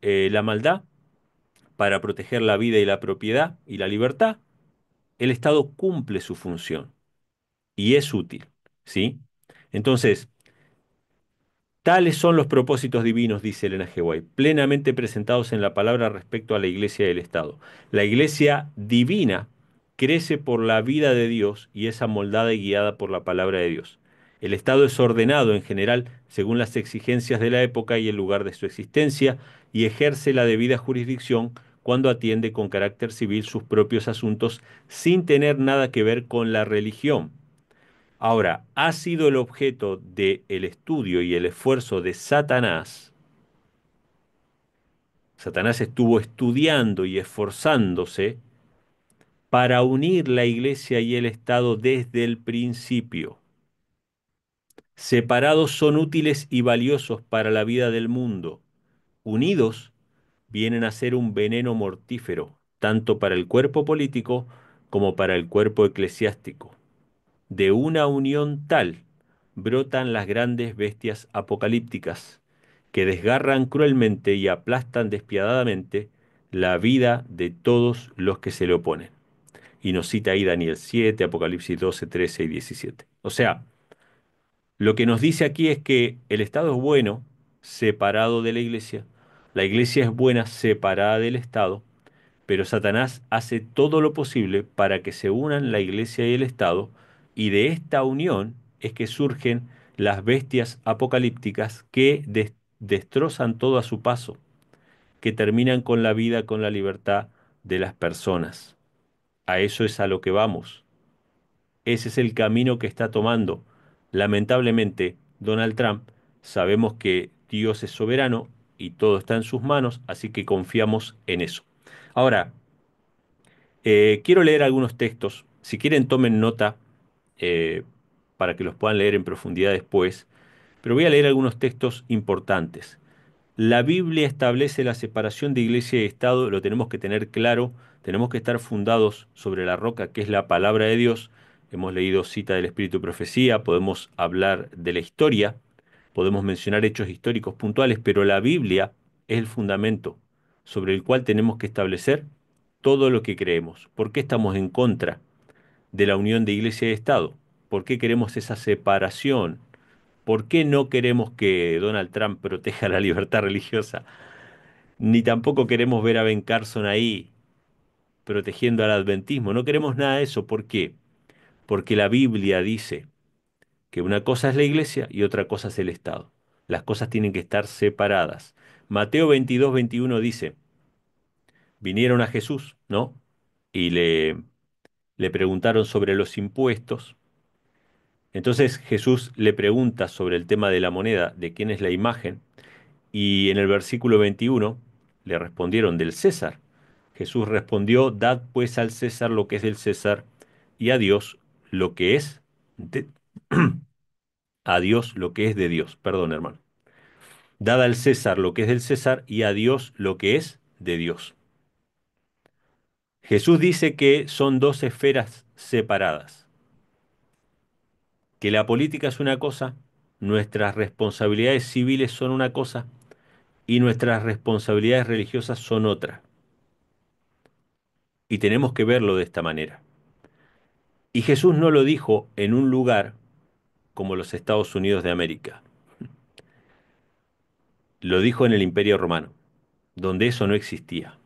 la maldad, para proteger la vida y la propiedad y la libertad, el Estado cumple su función y es útil, ¿sí? Entonces, tales son los propósitos divinos, dice Elena G. White, plenamente presentados en la palabra respecto a la Iglesia y el Estado. La Iglesia divina crece por la vida de Dios y es amoldada y guiada por la palabra de Dios. El Estado es ordenado en general según las exigencias de la época y el lugar de su existencia y ejerce la debida jurisdicción cuando atiende con carácter civil sus propios asuntos sin tener nada que ver con la religión. Ahora, ha sido el objeto del estudio y el esfuerzo de Satanás. Satanás estuvo estudiando y esforzándose para unir la iglesia y el Estado desde el principio. Separados son útiles y valiosos para la vida del mundo. Unidos vienen a ser un veneno mortífero, tanto para el cuerpo político como para el cuerpo eclesiástico. De una unión tal brotan las grandes bestias apocalípticas, que desgarran cruelmente y aplastan despiadadamente la vida de todos los que se le oponen. Y nos cita ahí Daniel 7, Apocalipsis 12, 13 y 17. O sea, lo que nos dice aquí es que el Estado es bueno separado de la iglesia es buena separada del Estado, pero Satanás hace todo lo posible para que se unan la iglesia y el Estado, y de esta unión es que surgen las bestias apocalípticas que destrozan todo a su paso, que terminan con la vida, con la libertad de las personas. A eso es a lo que vamos. Ese es el camino que está tomando. Lamentablemente, Donald Trump, sabemos que Dios es soberano y todo está en sus manos, así que confiamos en eso. Ahora, quiero leer algunos textos. Si quieren, tomen nota eh, para que los puedan leer en profundidad después. Pero voy a leer algunos textos importantes. La Biblia establece la separación de iglesia y Estado, lo tenemos que tener claro, tenemos que estar fundados sobre la roca que es la palabra de Dios. Hemos leído cita del Espíritu y Profecía, podemos hablar de la historia, podemos mencionar hechos históricos puntuales, pero la Biblia es el fundamento sobre el cual tenemos que establecer todo lo que creemos. ¿Por qué estamos en contra de la unión de iglesia y Estado? ¿Por qué queremos esa separación? ¿Por qué no queremos que Donald Trump proteja la libertad religiosa? Ni tampoco queremos ver a Ben Carson ahí protegiendo al adventismo. No queremos nada de eso. ¿Por qué? Porque la Biblia dice que una cosa es la iglesia y otra cosa es el Estado. Las cosas tienen que estar separadas. Mateo 22, 21 dice, vinieron a Jesús, ¿no? Y le preguntaron sobre los impuestos. Entonces Jesús le pregunta sobre el tema de la moneda, de quién es la imagen. Y en el versículo 21 le respondieron del César. Jesús respondió, dad pues al César lo que es del César y a Dios lo que es de, a Dios lo que es de Dios. Perdón, hermano. Dad al César lo que es del César y a Dios lo que es de Dios. Jesús dice que son dos esferas separadas, que la política es una cosa, nuestras responsabilidades civiles son una cosa y nuestras responsabilidades religiosas son otra. Y tenemos que verlo de esta manera. Y Jesús no lo dijo en un lugar como los Estados Unidos de América. Lo dijo en el Imperio Romano, donde eso no existía.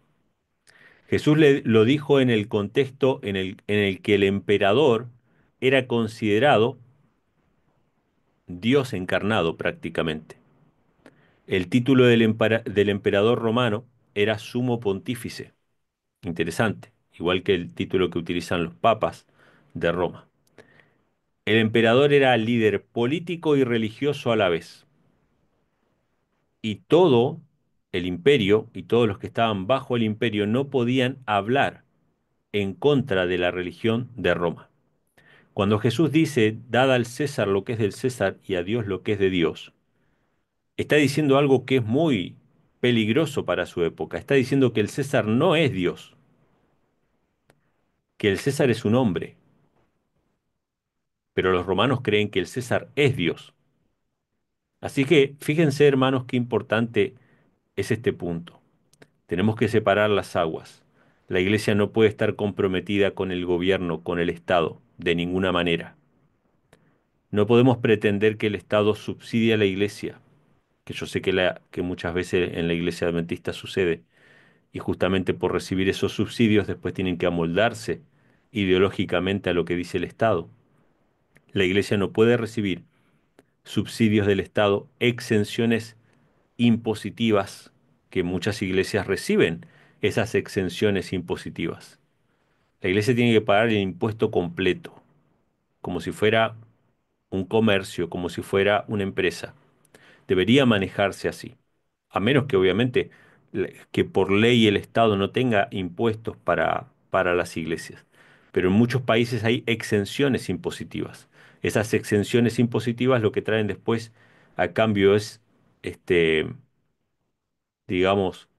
Jesús lo dijo en el contexto en el que el emperador era considerado Dios encarnado prácticamente. El título del emperador romano era sumo pontífice. Interesante, igual que el título que utilizan los papas de Roma. El emperador era líder político y religioso a la vez. Y todo el imperio y todos los que estaban bajo el imperio no podían hablar en contra de la religión de Roma. Cuando Jesús dice, dad al César lo que es del César y a Dios lo que es de Dios, está diciendo algo que es muy peligroso para su época. Está diciendo que el César no es Dios, que el César es un hombre, pero los romanos creen que el César es Dios. Así que fíjense, hermanos, qué importante es este punto. Tenemos que separar las aguas. La iglesia no puede estar comprometida con el gobierno, con el Estado, de ninguna manera. No podemos pretender que el Estado subsidie a la iglesia, que yo sé que muchas veces en la iglesia adventista sucede, y justamente por recibir esos subsidios después tienen que amoldarse ideológicamente a lo que dice el Estado. La iglesia no puede recibir subsidios del Estado, exenciones impositivas que muchas iglesias reciben, esas exenciones impositivas. La iglesia tiene que pagar el impuesto completo, como si fuera un comercio, como si fuera una empresa. Debería manejarse así, a menos que obviamente que por ley el Estado no tenga impuestos para las iglesias. Pero en muchos países hay exenciones impositivas. Esas exenciones impositivas lo que traen después a cambio es, este, digamos,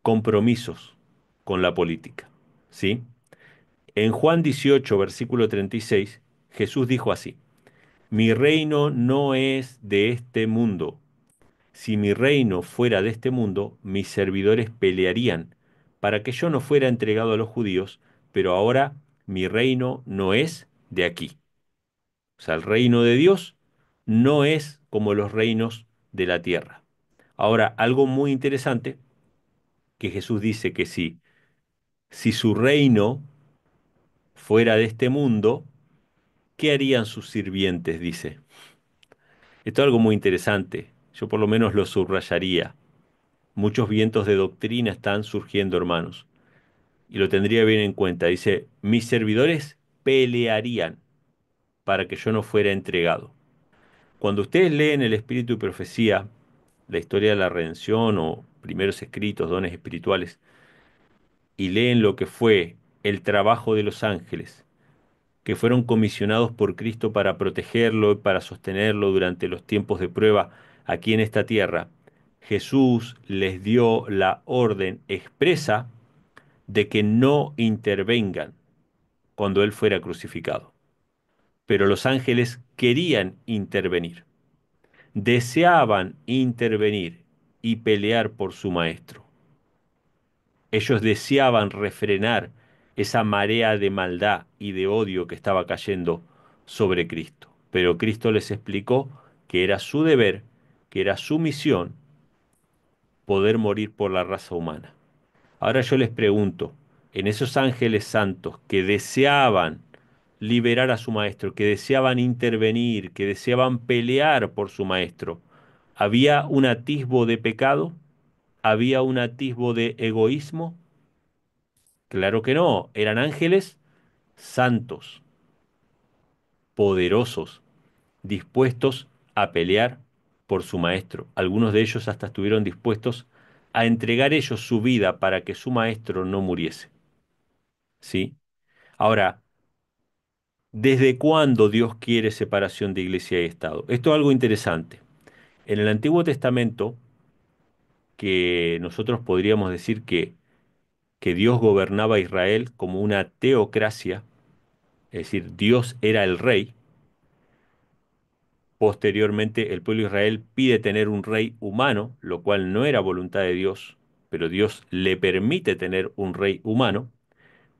compromisos con la política, ¿sí? En Juan 18, versículo 36, Jesús dijo así: Mi reino no es de este mundo. Si mi reino fuera de este mundo, mis servidores pelearían para que yo no fuera entregado a los judíos, pero ahora mi reino no es de aquí. O sea, el reino de Dios no es como los reinos de la tierra. Ahora, algo muy interesante que Jesús dice que si su reino fuera de este mundo, ¿qué harían sus sirvientes? Dice. Esto es algo muy interesante. Yo por lo menos lo subrayaría. Muchos vientos de doctrina están surgiendo, hermanos, y lo tendría bien en cuenta. Dice, mis servidores pelearían para que yo no fuera entregado. Cuando ustedes leen el Espíritu y Profecía, la historia de la redención o primeros escritos, dones espirituales, y leen lo que fue el trabajo de los ángeles, que fueron comisionados por Cristo para protegerlo y para sostenerlo durante los tiempos de prueba aquí en esta tierra, Jesús les dio la orden expresa de que no intervengan cuando Él fuera crucificado. Pero los ángeles querían intervenir, deseaban intervenir y pelear por su maestro. Ellos deseaban refrenar esa marea de maldad y de odio que estaba cayendo sobre Cristo. Pero Cristo les explicó que era su deber, que era su misión poder morir por la raza humana. Ahora yo les pregunto, en esos ángeles santos que deseaban liberar a su maestro, que deseaban intervenir, que deseaban pelear por su maestro, ¿había un atisbo de pecado? ¿Había un atisbo de egoísmo? Claro que no, eran ángeles santos, poderosos, dispuestos a pelear por su maestro. Algunos de ellos hasta estuvieron dispuestos a entregar ellos su vida para que su maestro no muriese. ¿Sí? Ahora, ¿desde cuándo Dios quiere separación de iglesia y Estado? Esto es algo interesante. En el Antiguo Testamento, que nosotros podríamos decir que Dios gobernaba a Israel como una teocracia, es decir, Dios era el rey. Posteriormente, el pueblo de Israel pide tener un rey humano, lo cual no era voluntad de Dios, pero Dios le permite tener un rey humano.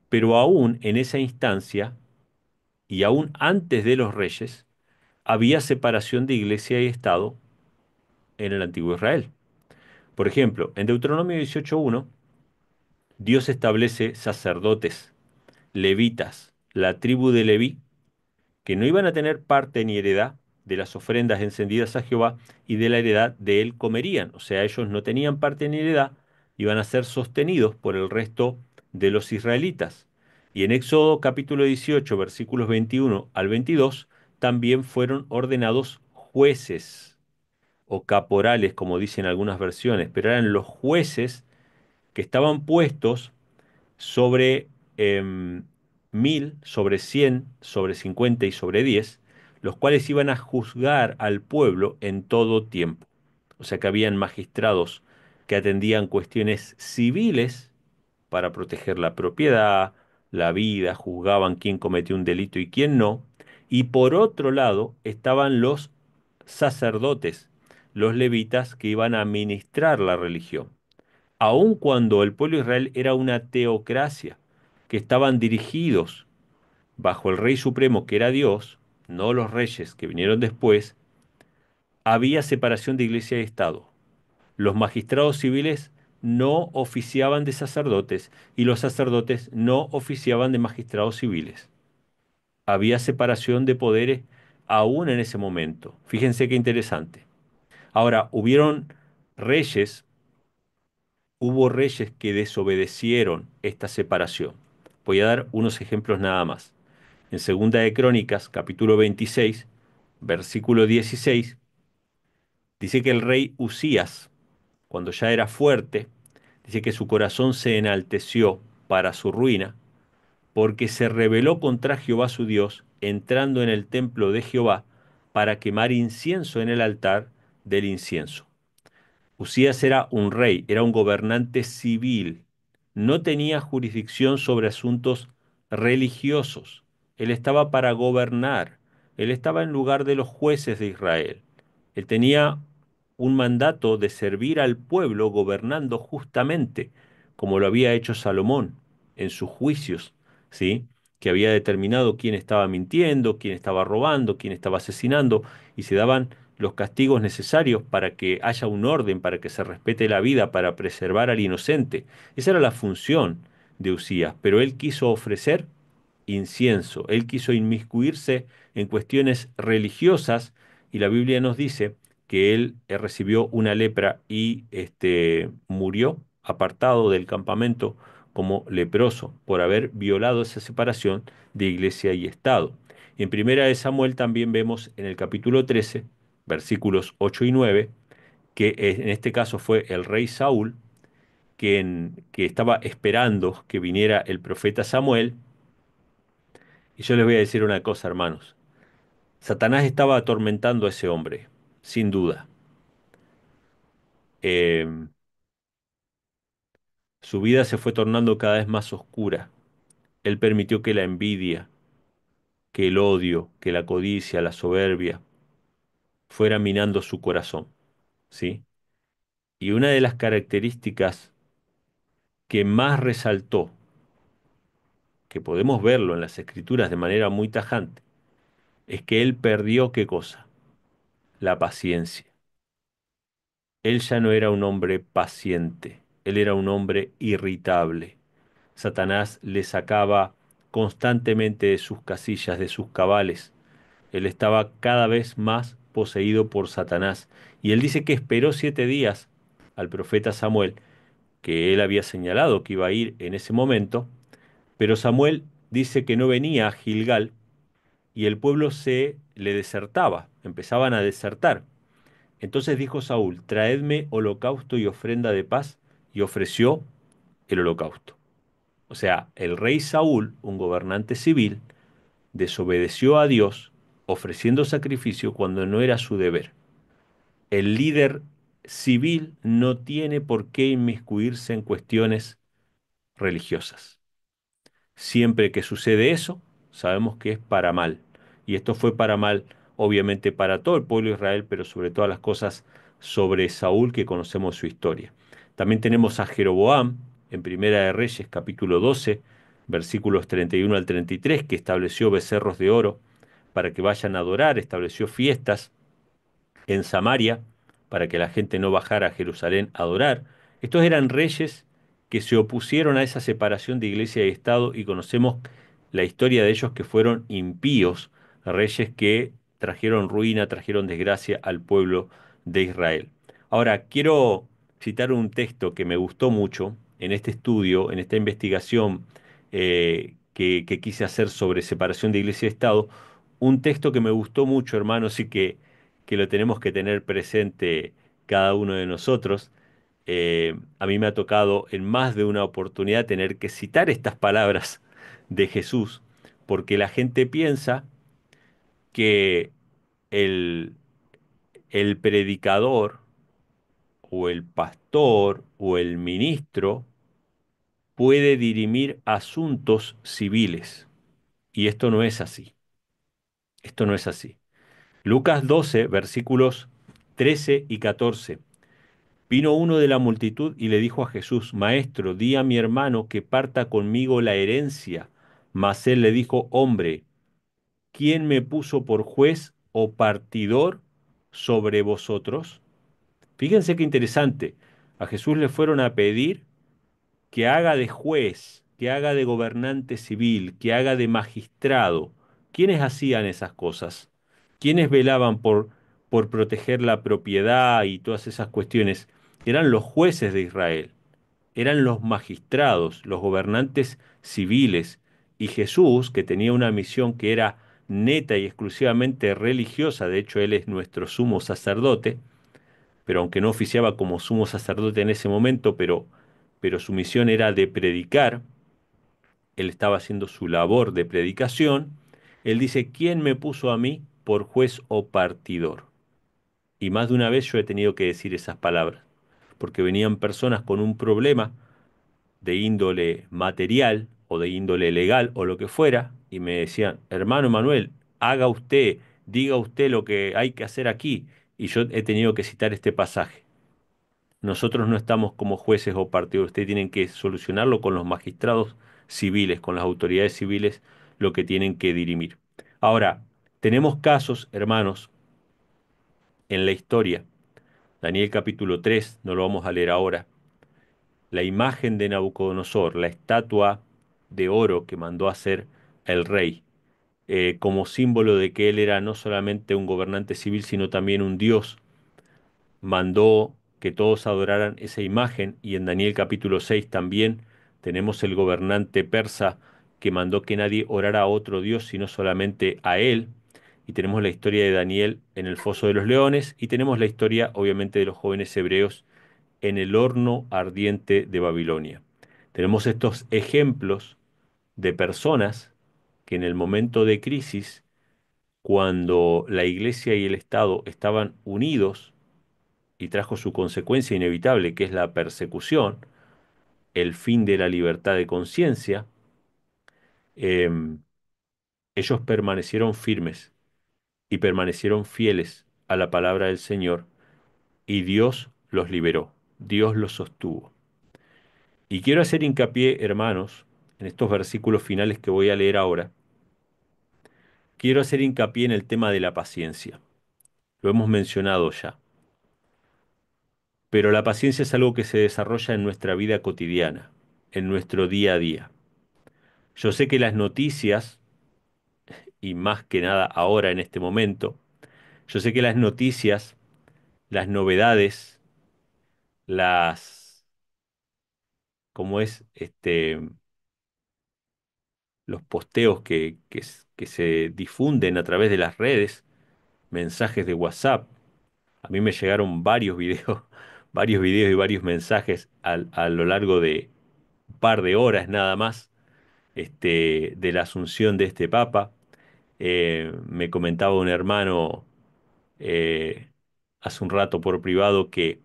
Pero aún en esa instancia, y aún antes de los reyes, había separación de iglesia y Estado en el antiguo Israel. Por ejemplo, en Deuteronomio 18:1, Dios establece sacerdotes, levitas, la tribu de Leví, que no iban a tener parte ni heredad de las ofrendas encendidas a Jehová y de la heredad de él comerían. O sea, ellos no tenían parte ni heredad, iban a ser sostenidos por el resto de los israelitas. Y en Éxodo capítulo 18, versículos 21 al 22, también fueron ordenados jueces o caporales, como dicen algunas versiones, pero eran los jueces que estaban puestos sobre 1000, sobre 100, sobre 50 y sobre 10, los cuales iban a juzgar al pueblo en todo tiempo. O sea que habían magistrados que atendían cuestiones civiles para proteger la propiedad, la vida, juzgaban quién cometió un delito y quién no. Y por otro lado estaban los sacerdotes, los levitas que iban a administrar la religión aun cuando el pueblo de Israel era una teocracia, que estaban dirigidos bajo el rey supremo que era Dios, no los reyes que vinieron después, había separación de iglesia y Estado. Los magistrados civiles no oficiaban de sacerdotes y los sacerdotes no oficiaban de magistrados civiles. Había separación de poderes aún en ese momento. Fíjense qué interesante. Ahora, reyes, hubo reyes que desobedecieron esta separación. Voy a dar unos ejemplos nada más. En Segunda de Crónicas, capítulo 26, versículo 16, dice que el rey Usías, cuando ya era fuerte, dice que su corazón se enalteció para su ruina, porque se rebeló contra Jehová su Dios, entrando en el templo de Jehová para quemar incienso en el altar del incienso. Usías era un rey, era un gobernante civil, no tenía jurisdicción sobre asuntos religiosos. Él estaba para gobernar, él estaba en lugar de los jueces de Israel. Él tenía un mandato de servir al pueblo gobernando justamente, como lo había hecho Salomón en sus juicios, ¿sí? Que había determinado quién estaba mintiendo, quién estaba robando, quién estaba asesinando, y se daban los castigos necesarios para que haya un orden, para que se respete la vida, para preservar al inocente. Esa era la función de Usías, pero él quiso ofrecer incienso, él quiso inmiscuirse en cuestiones religiosas y la Biblia nos dice que él recibió una lepra y murió apartado del campamento como leproso por haber violado esa separación de iglesia y Estado. En Primera de Samuel también vemos en el capítulo 13 versículos 8 y 9, que en este caso fue el rey Saúl, que estaba esperando que viniera el profeta Samuel. Y yo les voy a decir una cosa, hermanos. Satanás estaba atormentando a ese hombre, sin duda. Eh, su vida se fue tornando cada vez más oscura. Él permitió que la envidia, que el odio, que la codicia, la soberbia, fuera minando su corazón, ¿sí? Y una de las características que más resaltó, que podemos verlo en las escrituras de manera muy tajante, es que él perdió ¿qué cosa? La paciencia. Él ya no era un hombre paciente, él era un hombre irritable. Satanás le sacaba constantemente de sus casillas, de sus cabales. Él estaba cada vez más poseído por Satanás. Y él dice que esperó 7 días al profeta Samuel, que él había señalado que iba a ir en ese momento, pero Samuel dice que no venía a Gilgal y el pueblo se le desertaba, empezaban a desertar. Entonces dijo Saúl, traedme holocausto y ofrenda de paz, y ofreció el holocausto. O sea, el rey Saúl, un gobernante civil, desobedeció a Dios ofreciendo sacrificio cuando no era su deber. El líder civil no tiene por qué inmiscuirse en cuestiones religiosas. Siempre que sucede eso, sabemos que es para mal. Y esto fue para mal, obviamente, para todo el pueblo de Israel, pero sobre todas las cosas sobre Saúl, que conocemos su historia. También tenemos a Jeroboam, en Primera de Reyes, capítulo 12, versículos 31 al 33, que estableció becerros de oro para que vayan a adorar, estableció fiestas en Samaria para que la gente no bajara a Jerusalén a adorar. Estos eran reyes que se opusieron a esa separación de iglesia y Estado y conocemos la historia de ellos que fueron impíos, reyes que trajeron ruina, trajeron desgracia al pueblo de Israel. Ahora, quiero citar un texto que me gustó mucho en este estudio, en esta investigación que quise hacer sobre separación de iglesia y Estado, un texto que me gustó mucho, hermanos, y que lo tenemos que tener presente cada uno de nosotros. A mí me ha tocado en más de una oportunidad tener que citar estas palabras de Jesús, porque la gente piensa que el, el predicador o el pastor o el ministro puede dirimir asuntos civiles. Y esto no es así. Esto no es así. Lucas 12, versículos 13 y 14. Vino uno de la multitud y le dijo a Jesús, Maestro, di a mi hermano que parta conmigo la herencia. Mas él le dijo, Hombre, ¿quién me puso por juez o partidor sobre vosotros? Fíjense qué interesante. A Jesús le fueron a pedir que haga de juez, que haga de gobernante civil, que haga de magistrado. ¿Quiénes hacían esas cosas? ¿Quiénes velaban por proteger la propiedad y todas esas cuestiones? Eran los jueces de Israel, eran los magistrados, los gobernantes civiles. Y Jesús, que tenía una misión que era neta y exclusivamente religiosa, de hecho él es nuestro sumo sacerdote, pero aunque no oficiaba como sumo sacerdote en ese momento, pero su misión era de predicar, él estaba haciendo su labor de predicación, él dice, ¿quién me puso a mí por juez o partidor? Y más de una vez yo he tenido que decir esas palabras, porque venían personas con un problema de índole material o de índole legal o lo que fuera, y me decían, hermano Manuel, haga usted, diga usted lo que hay que hacer aquí. Y yo he tenido que citar este pasaje. Nosotros no estamos como jueces o partidos, ustedes tienen que solucionarlo con los magistrados civiles, con las autoridades civiles, lo que tienen que dirimir. Ahora, tenemos casos, hermanos, en la historia. Daniel capítulo 3, no lo vamos a leer ahora. La imagen de Nabucodonosor, la estatua de oro que mandó a hacer el rey, como símbolo de que él era no solamente un gobernante civil, sino también un dios, mandó que todos adoraran esa imagen, y en Daniel capítulo 6 también tenemos el gobernante persa que mandó que nadie orara a otro dios sino solamente a él, y tenemos la historia de Daniel en el foso de los leones, y tenemos la historia obviamente de los jóvenes hebreos en el horno ardiente de Babilonia. Tenemos estos ejemplos de personas que en el momento de crisis, cuando la iglesia y el Estado estaban unidos, y trajo su consecuencia inevitable, que es la persecución, el fin de la libertad de conciencia, eh, ellos permanecieron firmes y permanecieron fieles a la palabra del Señor, y Dios los liberó, Dios los sostuvo. Y quiero hacer hincapié, hermanos, en estos versículos finales que voy a leer ahora, quiero hacer hincapié en el tema de la paciencia. Lo hemos mencionado ya, pero la paciencia es algo que se desarrolla en nuestra vida cotidiana, en nuestro día a día. Yo sé que las noticias, y más que nada ahora en este momento, yo sé que las noticias, las novedades, las, como es, los posteos que se difunden a través de las redes, mensajes de WhatsApp. A mí me llegaron varios videos, varios videos y varios mensajes a lo largo de un par de horas nada más, de la asunción de este Papa. Me comentaba un hermano eh, hace un rato por privado que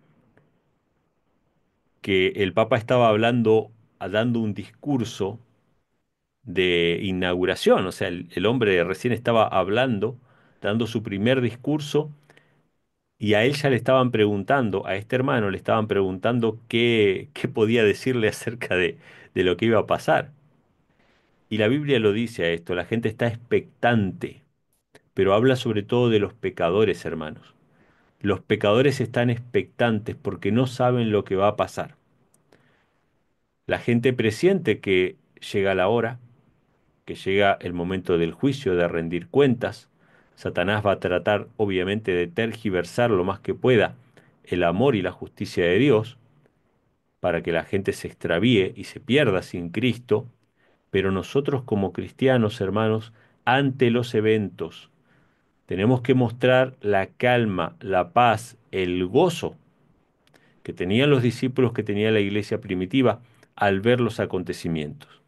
el Papa estaba hablando, dando un discurso de inauguración, o sea, el hombre recién estaba hablando, dando su primer discurso, y a él ya le estaban preguntando, a este hermano le estaban preguntando qué podía decirle acerca de lo que iba a pasar. Y la Biblia lo dice a esto, la gente está expectante, pero habla sobre todo de los pecadores, hermanos. Los pecadores están expectantes porque no saben lo que va a pasar. La gente presiente que llega la hora, que llega el momento del juicio, de rendir cuentas. Satanás va a tratar, obviamente, de tergiversar lo más que pueda el amor y la justicia de Dios para que la gente se extravíe y se pierda sin Cristo. Pero nosotros como cristianos, hermanos, ante los eventos, tenemos que mostrar la calma, la paz, el gozo que tenían los discípulos, que tenía la iglesia primitiva al ver los acontecimientos.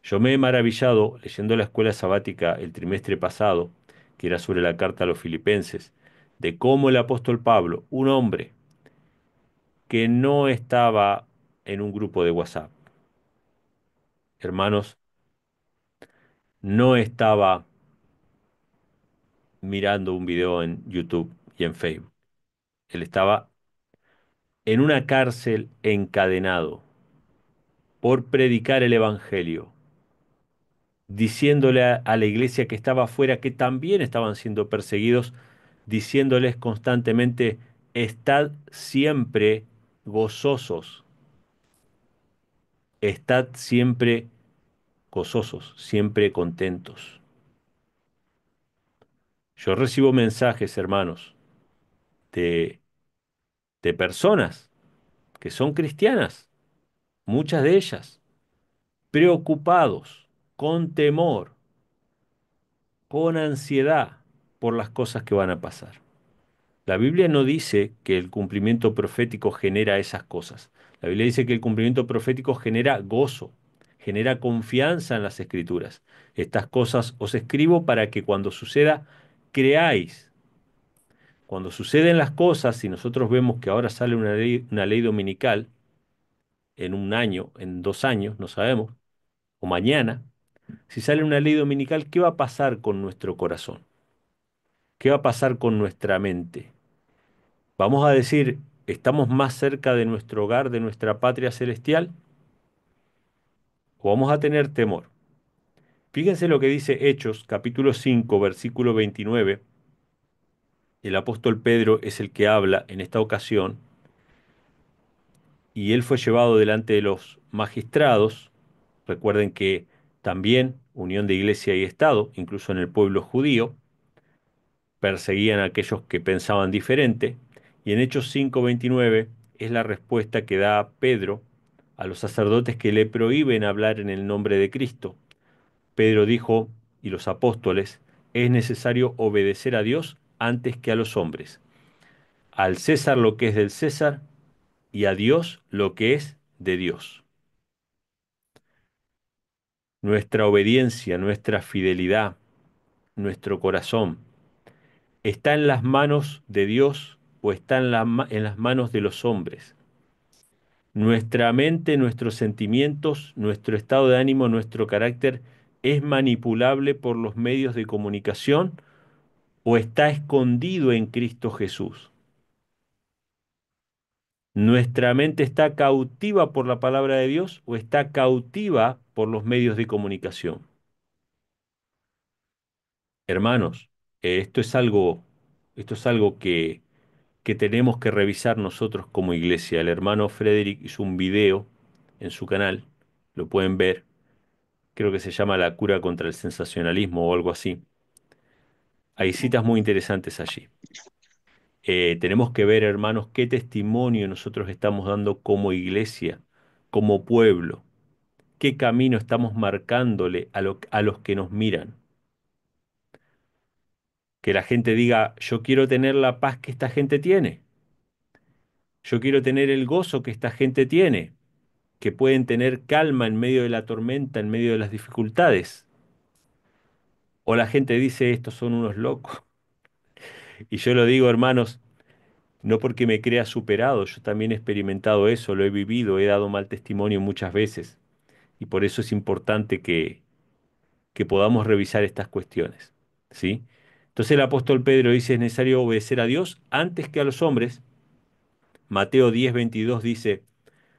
Yo me he maravillado leyendo la escuela sabática el trimestre pasado, que era sobre la carta a los filipenses, de cómo el apóstol Pablo, un hombre que no estaba en un grupo de WhatsApp, hermanos, no estaba mirando un video en YouTube y en Facebook. Él estaba en una cárcel encadenado por predicar el Evangelio, diciéndole a la iglesia que estaba afuera que también estaban siendo perseguidos, diciéndoles constantemente, estad siempre gozosos, estad siempre gozosos, siempre contentos. Yo recibo mensajes, hermanos, de, de personas que son cristianas, muchas de ellas, preocupados, con temor, con ansiedad por las cosas que van a pasar. La Biblia no dice que el cumplimiento profético genera esas cosas. La Biblia dice que el cumplimiento profético genera gozo, genera confianza en las Escrituras. Estas cosas os escribo para que cuando suceda, creáis. Cuando suceden las cosas, y nosotros vemos que ahora sale una ley dominical, en un año, en 2 años, no sabemos, o mañana, si sale una ley dominical, ¿qué va a pasar con nuestro corazón? ¿Qué va a pasar con nuestra mente? Vamos a decir, ¿estamos más cerca de nuestro hogar, de nuestra patria celestial? ¿O vamos a tener temor? Fíjense lo que dice Hechos, capítulo 5, versículo 29. El apóstol Pedro es el que habla en esta ocasión, y él fue llevado delante de los magistrados. Recuerden que también unión de iglesia y Estado, incluso en el pueblo judío, perseguían a aquellos que pensaban diferente, y en Hechos 5:29 es la respuesta que da Pedro a los sacerdotes que le prohíben hablar en el nombre de Cristo. Pedro dijo, y los apóstoles, es necesario obedecer a Dios antes que a los hombres, al César lo que es del César y a Dios lo que es de Dios. Nuestra obediencia, nuestra fidelidad, nuestro corazón, ¿está en las manos de Dios o está en las manos de los hombres? Nuestra mente, nuestros sentimientos, nuestro estado de ánimo, nuestro carácter, ¿es manipulable por los medios de comunicación o está escondido en Cristo Jesús? ¿Nuestra mente está cautiva por la palabra de Dios o está cautiva por los medios de comunicación? Hermanos, esto es algo que tenemos que revisar nosotros como iglesia. El hermano Frederick hizo un video en su canal, lo pueden ver, creo que se llama La cura contra el sensacionalismo o algo así. Hay citas muy interesantes allí. Tenemos que ver, hermanos, qué testimonio nosotros estamos dando como iglesia, como pueblo, qué camino estamos marcándole a los que nos miran. Que la gente diga, yo quiero tener la paz que esta gente tiene, yo quiero tener el gozo que esta gente tiene, que pueden tener calma en medio de la tormenta, en medio de las dificultades. O la gente dice, estos son unos locos. Y yo lo digo, hermanos, no porque me crea superado, yo también he experimentado eso, lo he vivido, he dado mal testimonio muchas veces. Y por eso es importante que podamos revisar estas cuestiones. ¿Sí? Entonces el apóstol Pedro dice, es necesario obedecer a Dios antes que a los hombres. Mateo 10:22 dice,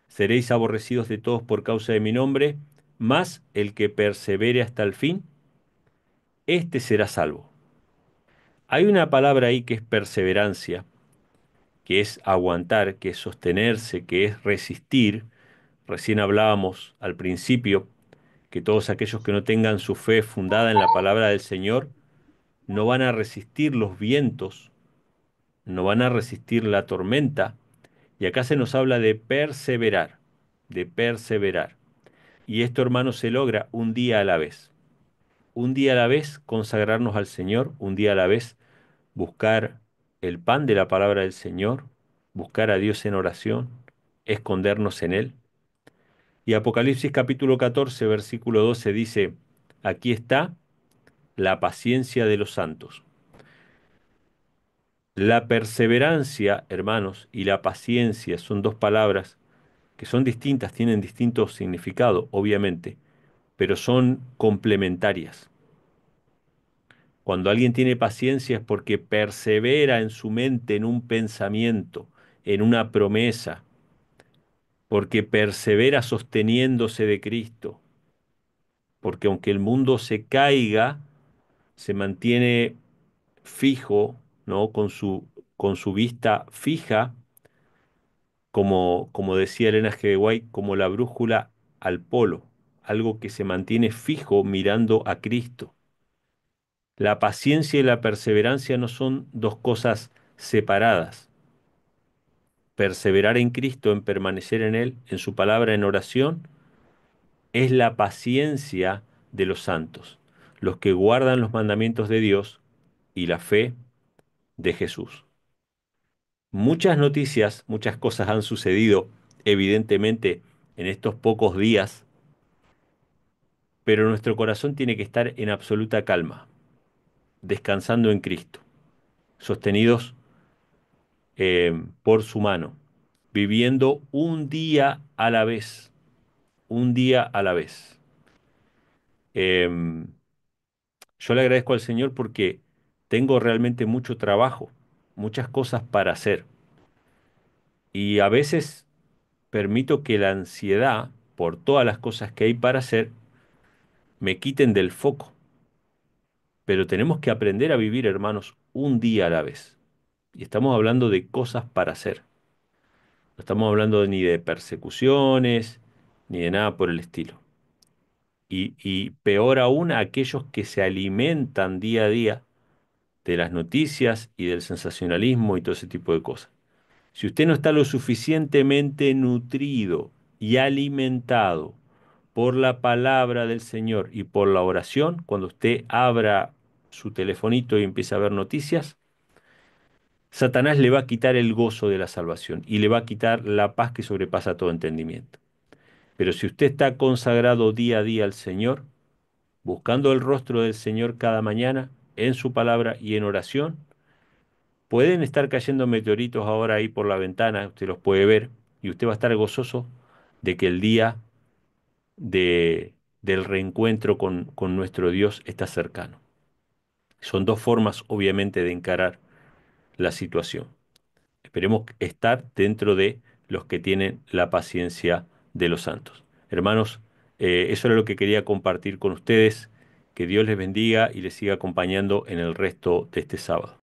seréis aborrecidos de todos por causa de mi nombre, mas el que persevere hasta el fin, éste será salvo. Hay una palabra ahí que es perseverancia, que es aguantar, que es sostenerse, que es resistir. Recién hablábamos al principio que todos aquellos que no tengan su fe fundada en la palabra del Señor no van a resistir los vientos, no van a resistir la tormenta. Y acá se nos habla de perseverar, de perseverar. Y esto, hermanos, se logra un día a la vez. Un día a la vez consagrarnos al Señor, un día a la vez buscar el pan de la palabra del Señor, buscar a Dios en oración, escondernos en Él. Y Apocalipsis capítulo 14, versículo 12 dice, aquí está la paciencia de los santos. La perseverancia, hermanos, y la paciencia son dos palabras que son distintas, tienen distinto significado, obviamente, pero son complementarias. Cuando alguien tiene paciencia es porque persevera en su mente en un pensamiento, en una promesa, porque persevera sosteniéndose de Cristo, porque aunque el mundo se caiga, se mantiene fijo, ¿no? Con su vista fija, como decía Elena G. de White, como la brújula al polo, algo que se mantiene fijo mirando a Cristo. La paciencia y la perseverancia no son dos cosas separadas. Perseverar en Cristo, en permanecer en Él, en su palabra, en oración, es la paciencia de los santos, los que guardan los mandamientos de Dios y la fe de Jesús. Muchas noticias, muchas cosas han sucedido, evidentemente, en estos pocos días, pero nuestro corazón tiene que estar en absoluta calma, descansando en Cristo, sostenidos por su mano, viviendo un día a la vez, un día a la vez. Em, yo le agradezco al Señor porque tengo realmente mucho trabajo, muchas cosas para hacer, y a veces permito que la ansiedad por todas las cosas que hay para hacer me quiten del foco. Pero tenemos que aprender a vivir, hermanos, un día a la vez. Y estamos hablando de cosas para hacer. No estamos hablando ni de persecuciones, ni de nada por el estilo. Y peor aún a aquellos que se alimentan día a día de las noticias y del sensacionalismo y todo ese tipo de cosas. Si usted no está lo suficientemente nutrido y alimentado por la palabra del Señor y por la oración, cuando usted abra su telefonito y empiece a ver noticias, Satanás le va a quitar el gozo de la salvación y le va a quitar la paz que sobrepasa todo entendimiento. Pero si usted está consagrado día a día al Señor, buscando el rostro del Señor cada mañana, en su palabra y en oración, pueden estar cayendo meteoritos ahora ahí por la ventana, usted los puede ver, y usted va a estar gozoso de que el día del reencuentro con nuestro Dios está cercano. Son dos formas, obviamente, de encarar la situación. Esperemos estar dentro de los que tienen la paciencia de los santos. Hermanos, eso era lo que quería compartir con ustedes. Que Dios les bendiga y les siga acompañando en el resto de este sábado.